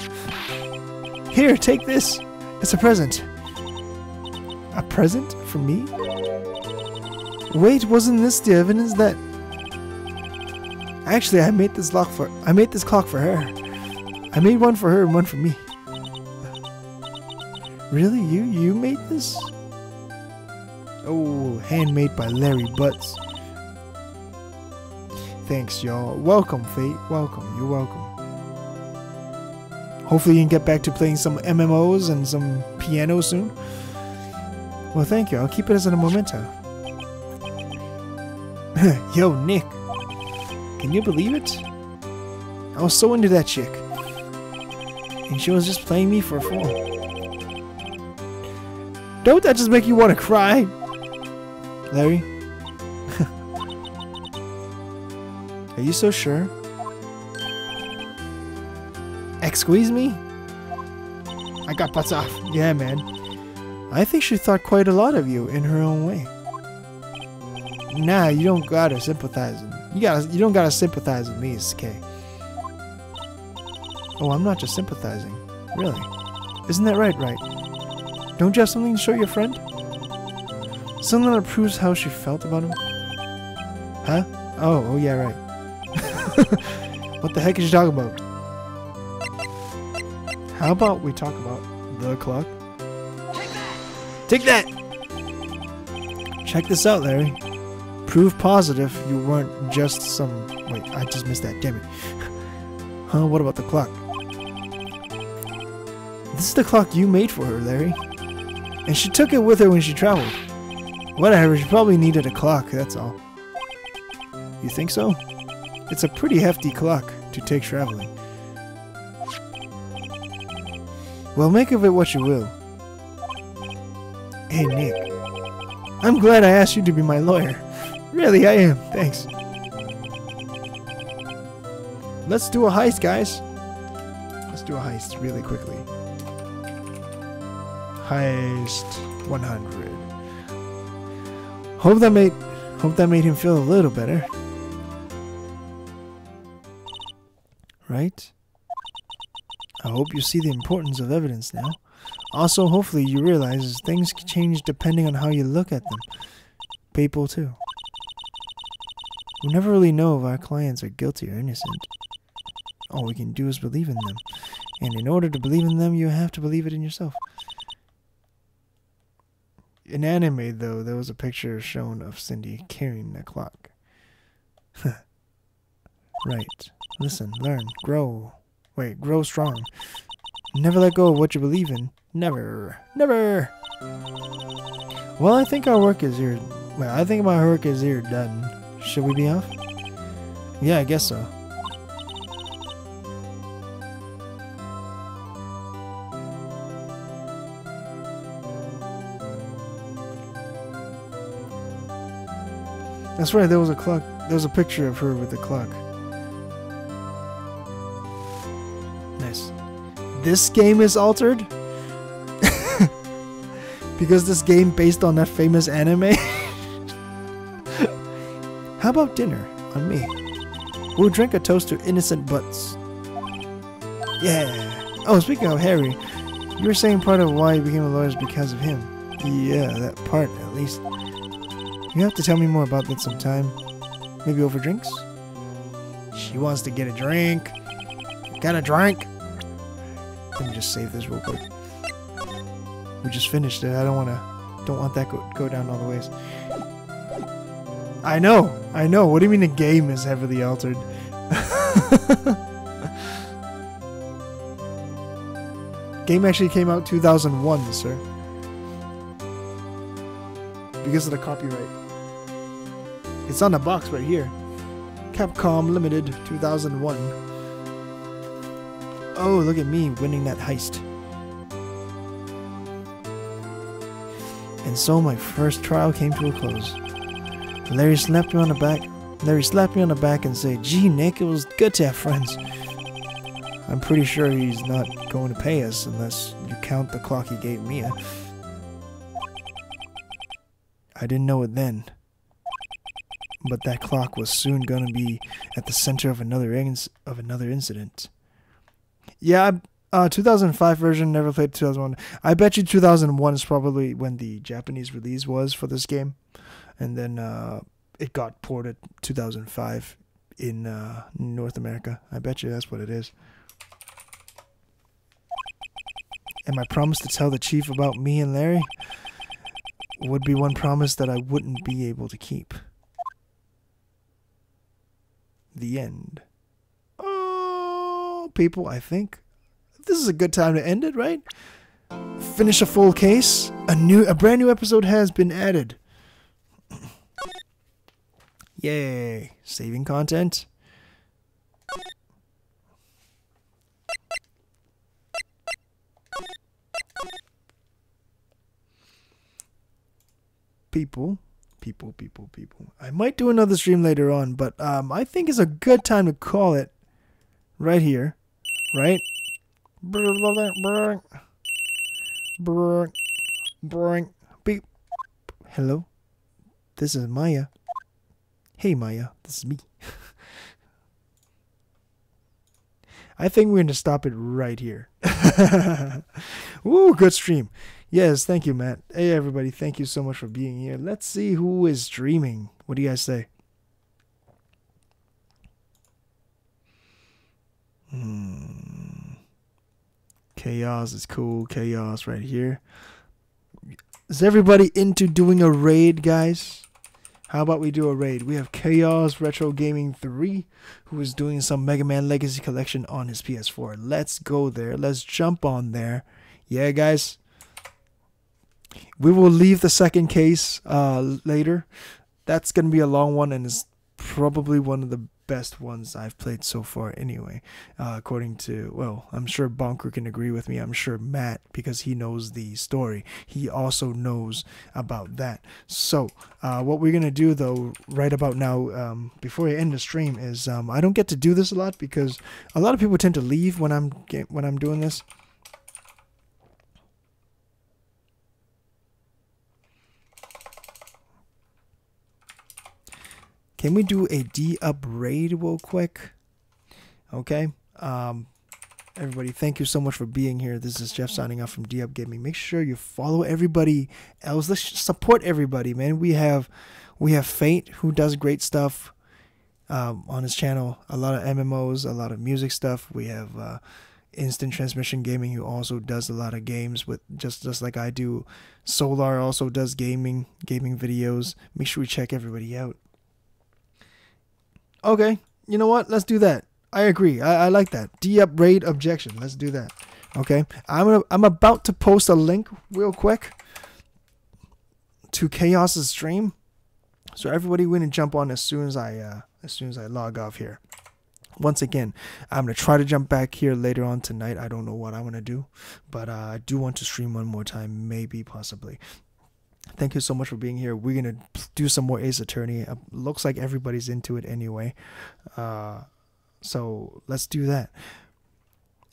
Here, take this. It's a present. A present? For me? Wait, wasn't this the evidence that... Actually, I made this clock for her. I made one for her and one for me. Really? You made this? Oh, handmade by Larry Butz. Thanks, y'all. Welcome, Fate. Welcome. You're welcome. Hopefully you can get back to playing some MMOs and some piano soon. Well, thank you. I'll keep it as a memento. Yo, Nick. Can you believe it? I was so into that chick. And she was just playing me for a fool. Don't that just make you want to cry? Larry? Are you so sure? Squeeze me? I got Butz off. Yeah, man. I think she thought quite a lot of you in her own way. Nah, you don't gotta sympathize. You don't gotta sympathize with me, SK. Oh, I'm not just sympathizing. Really? Isn't that right, Wright? Don't you have something to show your friend? Something that proves how she felt about him? Huh? Oh yeah, right. What the heck is she talking about? How about we talk about the clock? Take that! Check this out, Larry. Proof positive you weren't just some... Wait, I just missed that, damn it. Huh, what about the clock? This is the clock you made for her, Larry. And she took it with her when she traveled. Whatever, she probably needed a clock, that's all. You think so? It's a pretty hefty clock to take traveling. Well, make of it what you will. Hey, Nick. I'm glad I asked you to be my lawyer. Really, I am. Thanks. Let's do a heist, guys. Let's do a heist really quickly. Heist 100. Hope that made him feel a little better. Right? I hope you see the importance of evidence now. Also, hopefully you realize things can change depending on how you look at them. People too. We never really know if our clients are guilty or innocent. All we can do is believe in them. And in order to believe in them, you have to believe it in yourself. In anime, though, there was a picture shown of Cindy carrying the clock. Right. Listen, learn, grow. Wait, grow strong. Never let go of what you believe in. Never. Never! Well, I think our work is here. Well, I think my work is here done. Should we be off? Yeah, I guess so. That's right, there was a clock. There was a picture of her with the clock. Nice. This game is altered? Because this game based on that famous anime? How about dinner on me? We'll drink a toast to innocent Butz. Yeah. Oh, speaking of Harry, you were saying part of why you became a lawyer is because of him. Yeah, that part at least. You have to tell me more about that sometime. Maybe over drinks? She wants to get a drink. Got a drink? Let me just save this real quick. We just finished it. I don't want that go down all the ways. I know. What do you mean the game is heavily altered? Game actually came out 2001, sir. Because of the copyright. It's on the box right here. Capcom Limited 2001. Oh, look at me winning that heist. And so my first trial came to a close. Larry slapped me on the back and said, "Gee, Nick, it was good to have friends." I'm pretty sure he's not going to pay us unless you count the clock he gave Mia. I didn't know it then, but that clock was soon going to be at the center of another incident. Yeah, 2005 version, never played 2001. I bet you 2001 is probably when the Japanese release was for this game. And then it got ported 2005 in North America. I bet you that's what it is. And my promise to tell the chief about me and Larry would be one promise that I wouldn't be able to keep. The end. Oh, people, I think this is a good time to end it, right? Finish a full case. A brand new episode has been added. Yay! Saving content. People. I might do another stream later on, but I think it's a good time to call it right here, right? Beep. Hello, this is Maya. Hey Maya, this is me. I think we're going to stop it right here. Ooh, good stream. Yes, thank you, Matt. Hey, everybody. Thank you so much for being here. Let's see who is streaming. What do you guys say? Chaos is cool. Chaos right here. Is everybody into doing a raid, guys? How about we do a raid? We have Chaos Retro Gaming 3, who is doing some Mega Man Legacy Collection on his PS4. Let's go there. Let's jump on there. Yeah, guys. We will leave the second case later. That's going to be a long one, and it's probably one of the best ones I've played so far anyway. According to, well, I'm sure Bonker can agree with me. I'm sure Matt, because he knows the story, he also knows about that. So what we're going to do, though, right about now, before I end the stream, is I don't get to do this a lot because a lot of people tend to leave when I'm doing this. Can we do a D-Up raid real quick? Okay. Everybody, thank you so much for being here. This is Jeff signing off from D-Up Gaming. Make sure you follow everybody else. Let's support everybody, man. We have Fate, who does great stuff on his channel. A lot of MMOs, a lot of music stuff. We have Instant Transmission Gaming, who also does a lot of games with just like I do. Solar also does gaming videos. Make sure we check everybody out. Okay, you know what? Let's do that. I agree. I like that. D-Up raid Objection. Let's do that. Okay. I'm about to post a link real quick to Chaos's stream, so everybody going to jump on as soon as I log off here. Once again, I'm gonna try to jump back here later on tonight. I don't know what I'm gonna do, but I do want to stream one more time, maybe, possibly. Thank you so much for being here. We're going to do some more Ace Attorney. Looks like everybody's into it anyway. So let's do that.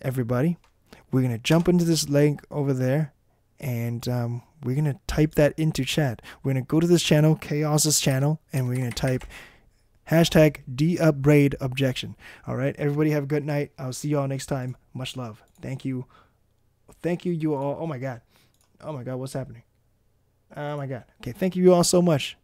Everybody, we're going to jump into this link over there, and we're going to type that into chat. We're going to go to this channel, Chaos's channel, and we're going to type hashtag D-Up-Raid Objection. All right, everybody have a good night. I'll see you all next time. Much love. Thank you. Thank you, you all. Oh, my God. Oh, my God, what's happening? Oh my God. Okay, thank you all so much.